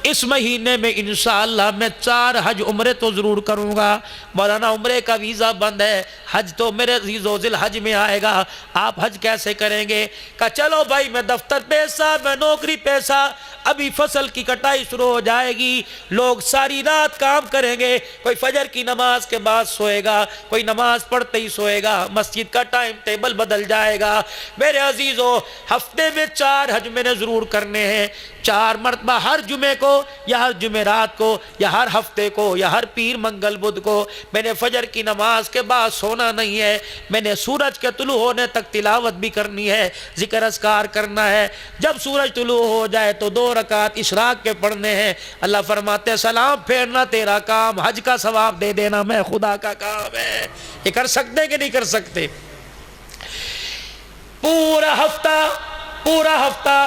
اس مہینے میں انشاءاللہ میں 4 حج عمرے تو ضرور کروں گا. مولانا عمرے کا ویزا بند ہے, حج تو میرے عزیزو ذی الحج میں آئے گا, آپ حج کیسے کریں گے؟ کہا چلو بھائی میں دفتر پیسہ, میں نوکری پیسہ, ابھی فصل کی کٹائی شروع ہو جائے گی, لوگ ساری رات کام کریں گے, کوئی فجر کی نماز کے بعد سوئے گا, کوئی نماز پڑھتے ہی سوئے گا, مسجد کا ٹائم ٹیبل بدل جائے گا. میرے عزیزو ہفتے میں 4 حج میں نے ضرور کرنے ہیں, 4 مرتبہ ہر جمعے کو یا ہر جمعرات کو یا ہر ہفتے کو یا ہر پیر منگل بدھ کو. میں نے فجر کی نماز کے بعد سونا نہیں ہے, میں نے سورج کے طلوع ہونے تک تلاوت بھی کرنی ہے, ذکر اذکار کرنا ہے. جب سورج طلوع ہو جائے تو 2 رکعت اشراق کے پڑھنے ہیں. اللہ فرماتے ہیں سلام پھیرنا تیرا کام, حج کا ثواب دے دینا میں خدا کا کام ہے. یہ کر سکتے کہ نہیں کر سکتے؟ پورا ہفتہ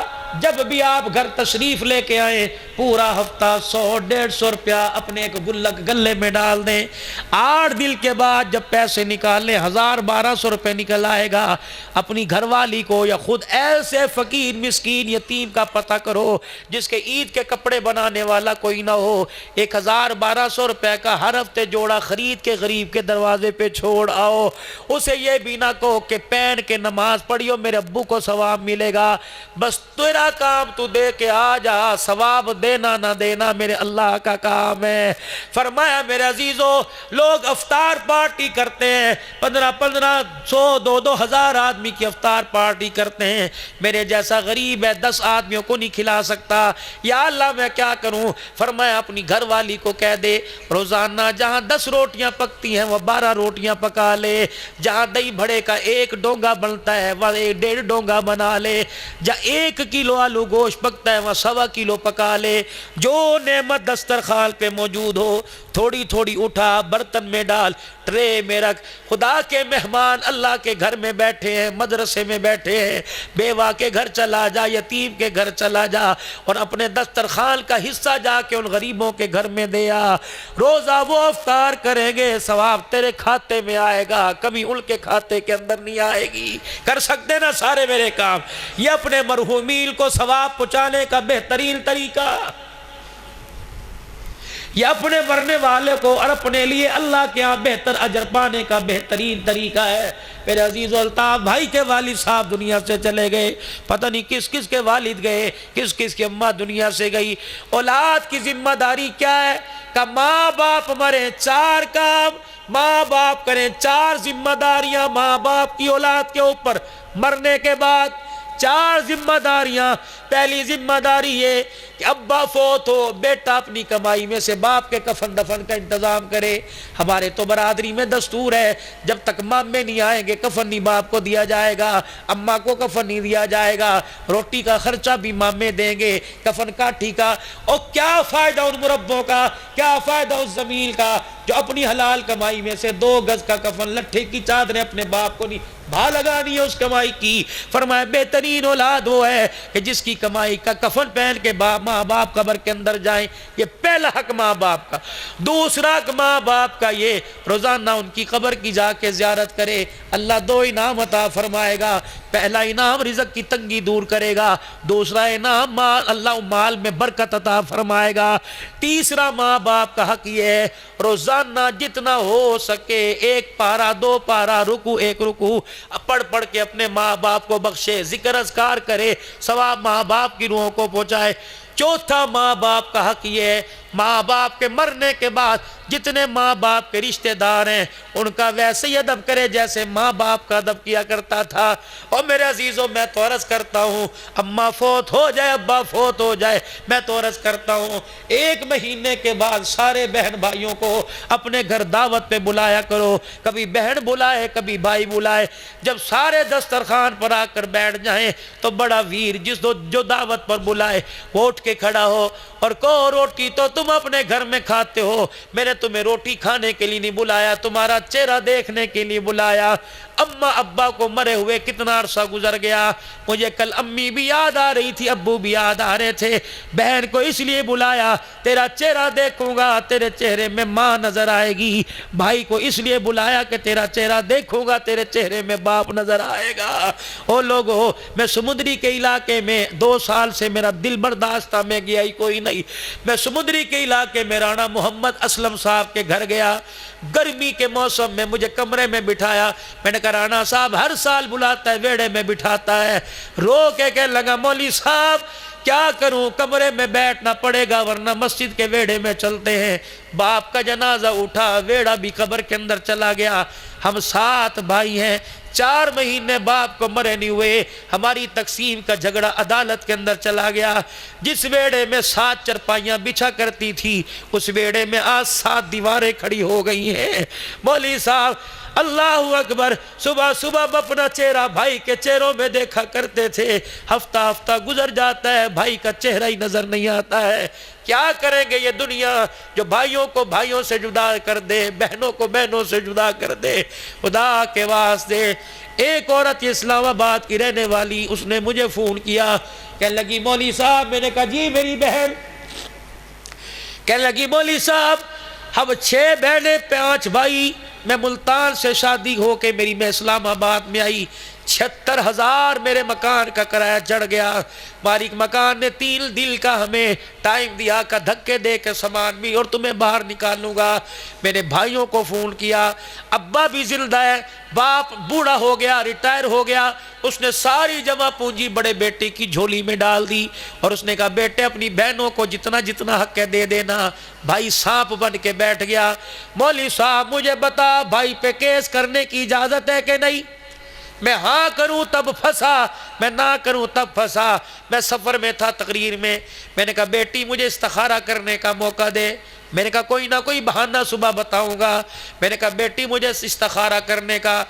جب بھی آپ گھر تشریف لے کے آئیں, پورا ہفتہ 100-150 روپیہ اپنے ایک گلک گلے میں ڈال دیں. 8 دن کے بعد جب پیسے نکالیں 1000-1200 روپے نکل آئے گا. اپنی گھر والی کو یا خود ایسے فقیر مسکین یتیم کا پتہ کرو جس کے عید کے کپڑے بنانے والا کوئی نہ ہو, 1000-1200 روپے کا ہر ہفتے جوڑا خرید کے غریب کے دروازے پہ چھوڑ آؤ. اسے یہ بھی نہ کہو کہ پہن کے نماز پڑھیو میرے ابو کو ثواب ملے گا, بس تیرا کام تو دے کے آ جا, ثواب دینا نہ دینا میرے اللہ کا کام ہے. فرمایا میرے عزیزو لوگ افطار پارٹی کرتے ہیں, 1500 2,000 آدمی کی افطار پارٹی کرتے ہیں. میرے جیسا غریب ہے 10 آدمیوں کو نہیں کھلا سکتا, یا اللہ میں کیا کروں؟ فرمایا اپنی گھر والی کو کہہ دے روزانہ جہاں 10 روٹیاں پکتی ہیں وہ 12 روٹیاں پکا لے, جہاں دہی بھڑے کا 1 ڈونگا بنتا ہے وہ 1.5 ڈونگا بنا لے, جہاں 1 کلو آلو گوشت پکتا ہے وہ 1.25 کلو پکا لے. جو نعمت دسترخوان پہ موجود ہو تھوڑی تھوڑی اٹھا, برتن میں ڈال, ٹرے میں رکھ. خدا کے مہمان اللہ کے گھر میں بیٹھے ہیں, مدرسے میں بیٹھے ہیں, بیوہ کے گھر چلا جا, یتیم کے گھر چلا جا اور اپنے دسترخوان کا حصہ جا کے ان غریبوں کے گھر میں دیا. روزہ وہ افطار کریں گے, ثواب تیرے کھاتے میں آئے گا, کبھی ان کے کھاتے کے اندر نہیں آئے گی. کر سکتے نا سارے میرے کام؟ یہ اپنے مرحومین کو ثواب پہنچانے کا بہترین طریقہ, یہ اپنے مرنے والے کو اور اپنے لیے اللہ کے ہاں بہتر اجر پانے کا بہترین طریقہ ہے. میرے عزیز الطاف بھائی کے والد صاحب دنیا سے چلے گئے, پتہ نہیں کس کس کے والد گئے, کس کس کی اماں دنیا سے گئی. اولاد کی ذمہ داری کیا ہے کہ ماں باپ مرے 4 کام, ماں باپ کریں 4 ذمہ داریاں ماں باپ کی اولاد کے اوپر. مرنے کے بعد 4 ذمہ داریاں. پہلی ذمہ داری یہ کہ ابا فوت ہو, بیٹا اپنی کمائی میں سے باپ کے کفن دفن کا انتظام کرے. ہمارے تو برادری میں دستور ہے جب تک مامے نہیں آئیں گے کفن نہیں باپ کو دیا جائے گا, اماں کو کفن نہیں دیا جائے گا, روٹی کا خرچہ بھی مامے دیں گے, کفن کاٹھی کا. اور کیا فائدہ ان مربوں کا, کیا فائدہ اس زمین کا جو اپنی حلال کمائی میں سے 2 گز کا کفن لٹھے کی چادریں اپنے باپ کو نہیں بھا لگانی ہے اس کمائی کی. فرمایا بہترین اولاد وہ ہے کہ جس کی کمائی کا کفن پہن کے ماں باپ قبر کے اندر جائیں. یہ پہلا حق ماں باپ کا. دوسرا حق ماں باپ کا یہ روزانہ ان کی قبر کی جا کے زیارت کرے. اللہ 2 انعام عطا فرمائے گا. پہلا انعام رزق کی تنگی دور کرے گا. دوسرا انعام اللہ مال میں برکت عطا فرمائے گا. تیسرا ماں باپ کا حق یہ ہے روزانہ جتنا ہو سکے 1 پارہ 2 پارہ رکوع 1 رکوع پڑھ پڑھ کے اپنے ماں باپ کو بخشے, ذکر اذکار کرے, ثواب ماں باپ کی روحوں کو پہنچائے. چوتھا ماں باپ کا حق یہ ہے ماں باپ کے مرنے کے بعد جتنے ماں باپ کے رشتہ دار ہیں ان کا ویسے ہی ادب کرے جیسے ماں باپ کا ادب کیا کرتا تھا. اور میرے عزیزوں میں تو عرض کرتا ہوں اماں فوت ہو جائے ابا فوت ہو جائے میں تو عرض کرتا ہوں 1 مہینے کے بعد سارے بہن بھائیوں کو اپنے گھر دعوت پہ بلایا کرو. کبھی بہن بلائے کبھی بھائی بلائے. جب سارے دسترخوان پر آ کر بیٹھ جائیں تو بڑا ویر جو دعوت پر بلائے وہ اٹھ کے کھڑا ہو اور کہو روٹی تو تم اپنے گھر میں کھاتے ہو, میں نے تمہیں روٹی کھانے کے لیے نہیں بلایا, تمہارا چہرہ دیکھنے کے لیے بلایا. اماں ابا کو مرے ہوئے کتنا عرصہ گزر گیا. مجھے کل امی بھی یاد آ رہی تھی, ابو بھی یاد آ رہے تھے. بہن کو اس لیے بلایا تیرا چہرہ دیکھوں گا تیرے چہرے میں ماں نظر آئے گی. بھائی کو اس لیے بلایا کہ تیرا چہرہ دیکھوں گا تیرے چہرے میں باپ نظر آئے گا. او لوگو میں سمندری کے علاقے میں 2 سال سے میرا دل برداشت تھا, میں گیا ہی کوئی نہیں. میں سمندری کے علاقے میں رانا محمد اسلم صاحب کے گھر گیا. گرمی کے موسم میں مجھے کمرے میں بٹھایا. میں نے کہا رانا صاحب ہر سال بلاتا ہے ویڑے میں بٹھاتا ہے. رو کے کہنے لگا مولوی صاحب کیا کروں کمرے میں بیٹھنا پڑے گا ورنہ مسجد کے ویڑے میں چلتے ہیں. باپ کا جنازہ اٹھا ویڑا بھی قبر کے اندر چلا گیا. ہم 7 بھائی ہیں, 4 مہینے باپ کو مرے نہیں ہوئے. ہماری تقسیم کا جھگڑا عدالت کے اندر چلا گیا. جس ویڑے میں 7 چرپائیاں بچھا کرتی تھی اس ویڑے میں آج 7 دیواریں کھڑی ہو گئی ہیں. مولوی صاحب اللہ اکبر صبح صبح اپنا چہرہ بھائی کے چہروں میں دیکھا کرتے تھے. ہفتہ ہفتہ گزر جاتا ہے بھائی کا چہرہ ہی نظر نہیں آتا ہے. کیا کریں گے یہ دنیا جو بھائیوں کو بھائیوں سے جدا کر دے, بہنوں کو بہنوں سے جدا کر دے. خدا کے واسطے ایک عورت اسلام آباد کی رہنے والی اس نے مجھے فون کیا, کہنے لگی مولوی صاحب. میں نے کہا جی میری بہن. کہنے لگی مولوی صاحب ہم 6 بہنیں 5 بھائی. میں ملتان سے شادی ہو کے میں اسلام آباد میں آئی. 76,000 میرے مکان کا کرایہ چڑھ گیا. مالک مکان نے 3 دن کا ہمیں ٹائم دیا کہ دھکے دے کے سامان بھی اور تمہیں باہر نکالوں گا. میں نے بھائیوں کو فون کیا. ابا بھی زندہ ہے, باپ بوڑھا ہو گیا ریٹائر ہو گیا. اس نے ساری جمع پونجی بڑے بیٹے کی جھولی میں ڈال دی اور اس نے کہا بیٹے اپنی بہنوں کو جتنا جتنا حق ہے دے دینا. بھائی سانپ بن کے بیٹھ گیا. مولوی صاحب مجھے بتا بھائی پہ کیس کرنے کی اجازت ہے کہ نہیں؟ میں ہاں کروں تب پھنسا, میں نہ کروں تب پھنسا. میں سفر میں تھا تقریر میں. میں نے کہا بیٹی مجھے استخارہ کرنے کا موقع دے. میں نے کہا کوئی نہ کوئی بہانہ صبح بتاؤں گا. میں نے کہا بیٹی مجھے استخارہ کرنے کا.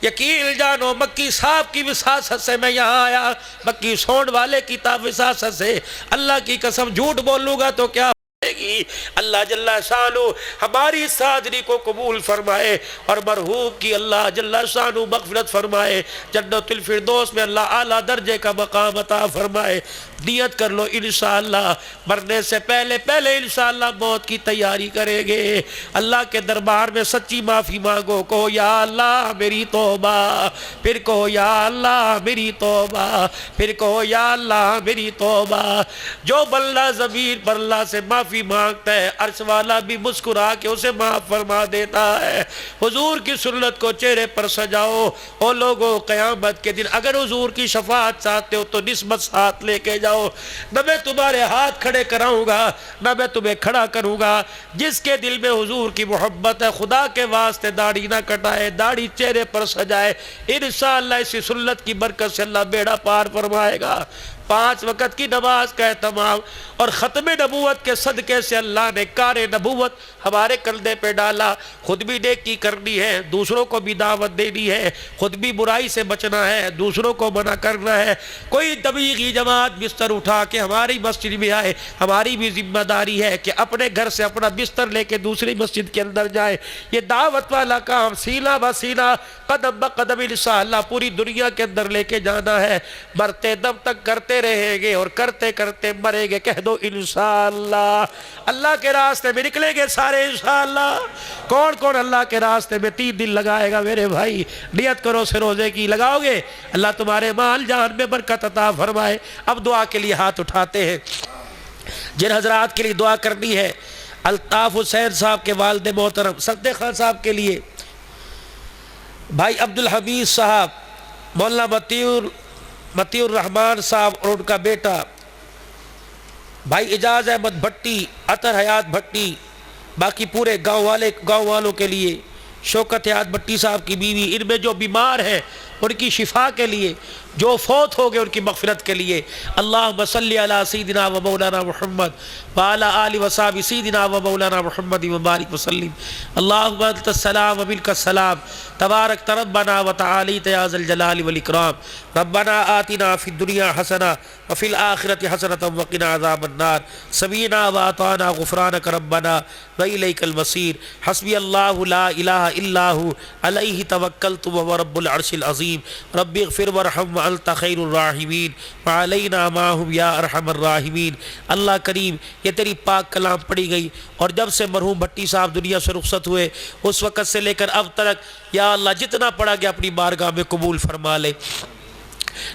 یقین جانو مکی صاحب کی وساست سے میں یہاں آیا, مکی سونڈ والے کی وساست سے. اللہ کی قسم جھوٹ بولوں گا تو کیا گی. اللہ جل شانہ ہماری اس حاضری کو قبول فرمائے اور مرحوم کی اللہ جل شانہ مغفرت فرمائے. جنت الفردوس میں اللہ اعلیٰ درجے کا مقام عطا فرمائے. نیت کر لو انشاءاللہ مرنے سے پہلے انشاءاللہ موت کی تیاری کریں گے. اللہ کے دربار میں سچی معافی مانگو. کہو یا اللہ میری توبہ, پھر کہو یا اللہ میری توبہ, پھر کہو یا اللہ میری توبہ. جو بندہ زمین پر اللہ سے معافی مانگتا ہے عرش والا بھی مسکرا کے اسے معاف فرما دیتا ہے. حضور کی سنت کو چہرے پر سجاؤ. او لوگو قیامت کے دن اگر حضور کی شفاعت چاہتے ہو تو نسبت ساتھ لے کے جاؤ. نہ میں تمہارے ہاتھ کھڑے کراؤں گا نہ میں تمہیں کھڑا کروں گا. جس کے دل میں حضور کی محبت ہے خدا کے واسطے داڑھی نہ کٹائے, داڑھی چہرے پر سجائے. انشاءاللہ اسی سنت کی برکت سے اللہ بیڑا پار فرمائے گا. 5 وقت کی نماز کا اہتمام اور ختم نبوت کے صدقے سے اللہ نے کار نبوت ہمارے کندھے پہ ڈالا. خود بھی نیکی کرنی ہے, دوسروں کو بھی دعوت دینی ہے, خود بھی برائی سے بچنا ہے, دوسروں کو منع کرنا ہے. کوئی تبلیغی جماعت بستر اٹھا کے ہماری مسجد میں آئے, ہماری بھی ذمہ داری ہے کہ اپنے گھر سے اپنا بستر لے کے دوسری مسجد کے اندر جائے. یہ دعوت والا کام سینہ بہ سینہ قدم بہ قدم انشاءاللہ پوری دنیا کے اندر لے کے جانا ہے. مرتے دم تک کرتے رہیں گے اور کرتے کرتے مریں گے. کہہ دو انشاءاللہ. اللہ کے راستے میں نکلیں گے سارے انشاءاللہ. کون کون اللہ کے راستے میں 3 دن لگائے گا میرے بھائی؟ نیت کرو سے روزے کی, لگاؤ گے؟ اللہ تمہارے مال جان میں برکت عطا فرمائے. اب دعا کے لیے ہاتھ اٹھاتے ہیں. جن حضرات کے لیے دعا کرنی ہے, الطاف حسین صاحب کے والد محترم صدیق خان صاحب کے لیے, بھائی عبدالحمید صاحب, مولانا مطیع الرحمان صاحب اور ان کا بیٹا بھائی اعجاز احمد بھٹی, عطر حیات بھٹی, باقی پورے گاؤں والوں کے لیے, شوکت حیات بھٹی صاحب کی بیوی, ان میں جو بیمار ہیں ان کی شفا کے لیے, جو فوت ہو گئے ان کی مغفرت کے لیے. اللہم صلی علی سیدنا و مولانا محمد وعلی آل و صحبہ سیدنا و مولانا محمد وبارک وسلم. اللہم انت السلام و منک السلام تبارک ربنا و تعالیت یا ذا الجلال والاکرام. ربنا آتنا فی الدنیا حسنہ وفی الآخرۃ حسنۃ وقنا عذاب النار. سمعنا واطعنا غفرانک ربنا والیک المصیر. حسبی اللہ لا الہ الا ھو علیہ توکلت وهو رب العرش العظیم. رب اغفر وارحم وانت خیر الراحمین وعلینا معہم یا ارحم الراحمین. اللہ کریم, یہ تیری پاک کلام پڑھی گئی اور جب سے مرحوم بھٹی صاحب دنیا سے رخصت ہوئے اس وقت سے لے کر اب تک یا اللہ جتنا پڑھا گیا اپنی بارگاہ میں قبول فرما لے.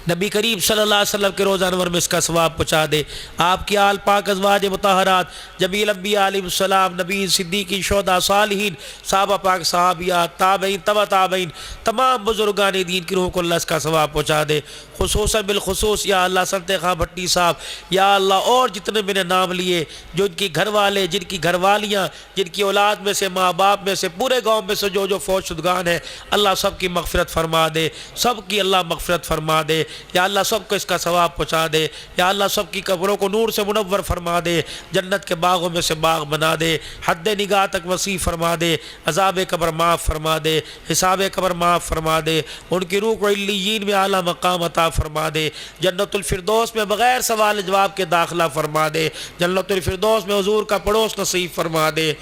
نبی کریم صلی اللہ علیہ وسلم کے روزہ انور میں اس کا ثواب پہنچا دے. آپ کی آل پاک ازواج مطہرات, جمیل انبیاء علیہ السلام, نبی صدیقین, شہداء, صالحین, صحابہ پاک, صحابیات, تابعین, تبع تابعین, تمام بزرگان دین کی روحوں کو اللہ اس کا ثواب پہنچا دے. خصوصاً بالخصوص یا اللہ صدیق خان بھٹی صاحب, یا اللہ اور جتنے میں نے نام لیے, جو ان کی گھر والے, جن کی گھر والیاں, جن کی اولاد میں سے, ماں باپ میں سے, پورے گاؤں میں سے جو فوت شدگان ہیں, اللہ سب کی مغفرت فرما دے, سب کی اللہ مغفرت فرما دے. یا اللہ سب کو اس کا ثواب پہنچا دے. یا اللہ سب کی قبروں کو نور سے منور فرما دے, جنت کے باغوں میں سے باغ بنا دے, حد نگاہ تک وسیع فرما دے, عذاب قبر معاف فرما دے, حساب قبر معاف فرما دے, ان کی روح کو علیین میں اعلیٰ مقام عطا فرما دے, جنت الفردوس میں بغیر سوال جواب کے داخلہ فرما دے, جنت الفردوس میں حضور کا پڑوس نصیب فرما دے.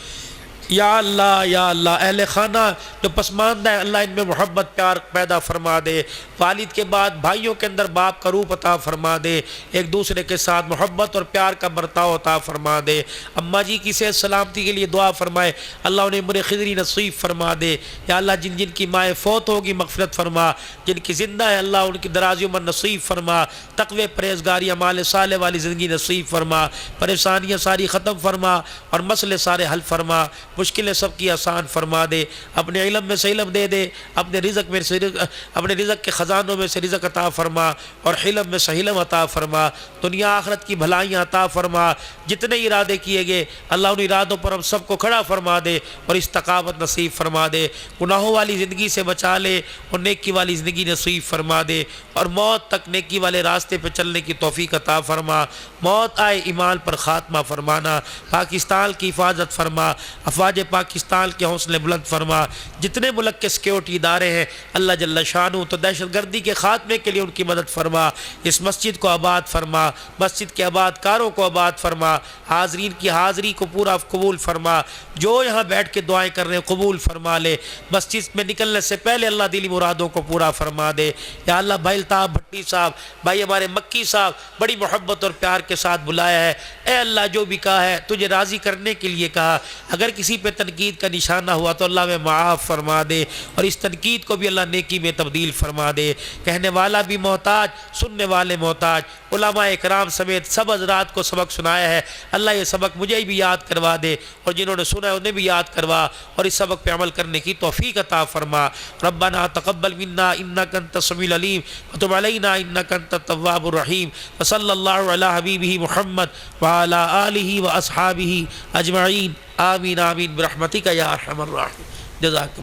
یا اللہ اہل خانہ جو پسماندہ ہے اللہ ان میں محبت پیار پیدا فرما دے. والد کے بعد بھائیوں کے اندر باپ کا روپ عطا فرما دے, ایک دوسرے کے ساتھ محبت اور پیار کا برتاؤ عطا فرما دے. اماں جی کی صحت سلامتی کے لیے دعا فرمائے, اللہ انہیں عمر خضری نصیب فرما دے. یا اللہ جن جن کی مائیں فوت ہوگی مغفرت فرما, جن کی زندہ ہے اللہ ان کی درازی عمر نصیب فرما, تقوی پرہیزگاری اعمال صالح والی زندگی نصیب فرما, پریشانیاں ساری ختم فرما اور مسئلے سارے حل فرما, مشکلیں سب کی آسان فرما دے. اپنے علم میں سے علم دے دے, اپنے رزق کے خزانوں میں سے رزق عطا فرما اور حلم میں سے حلم عطا فرما. دنیا آخرت کی بھلائیاں عطا فرما. جتنے ارادے کیے گئے اللہ ان ارادوں پر ہم سب کو کھڑا فرما دے اور استقامت نصیب فرما دے. گناہوں والی زندگی سے بچا لے اور نیکی والی زندگی نصیب فرما دے, اور موت تک نیکی والے راستے پہ چلنے کی توفیق عطا فرما. موت آئے ایمان پر خاتمہ فرمانا. پاکستان کی حفاظت فرما, افواج پاکستان کے حوصلے بلند فرما. جتنے ملک کے سیکیورٹی ادارے ہیں اللہ جل شانہ تو دہشت گردی کے خاتمے کے لیے ان کی مدد فرما. اس مسجد کو آباد فرما, مسجد کے آباد کاروں کو آباد فرما, حاضرین کی حاضری کو پورا قبول فرما, جو یہاں بیٹھ کے دعائیں کر رہے ہیں قبول فرما لے. مسجد میں نکلنے سے پہلے اللہ دلی مرادوں کو پورا فرما دے. یا اللہ بھائی الطاف بھٹی صاحب, بھائی ہمارے مکی صاحب بڑی محبت اور پیار کے ساتھ بلایا ہے. اے اللہ جو بھی کہا ہے تجھے راضی کرنے کے لیے کہا, اگر کسی پہ تنقید کا نشانہ ہوا تو اللہ میں معاف فرما دے, اور اس تنقید کو بھی اللہ نیکی میں تبدیل فرما دے. کہنے والا بھی محتاج, سننے والے محتاج, علماء اکرام سمیت سب حضرات کو سبق سنایا ہے. اللہ یہ سبق مجھے بھی یاد کروا دے, اور جنہوں نے سنا ہے انہیں بھی یاد کروا, اور اس سبق پہ عمل کرنے کی توفیق عطا فرما. ربنا تقبل منا انک انت السمیع العلیم وتب علینا انک انت التواب الرحیم. وصلی اللہ علی حبیبہ محمد وعلی آلہ واصحابہ اجمعین. آمین آمین برحمتک یا ارحم الراحمین. جزاک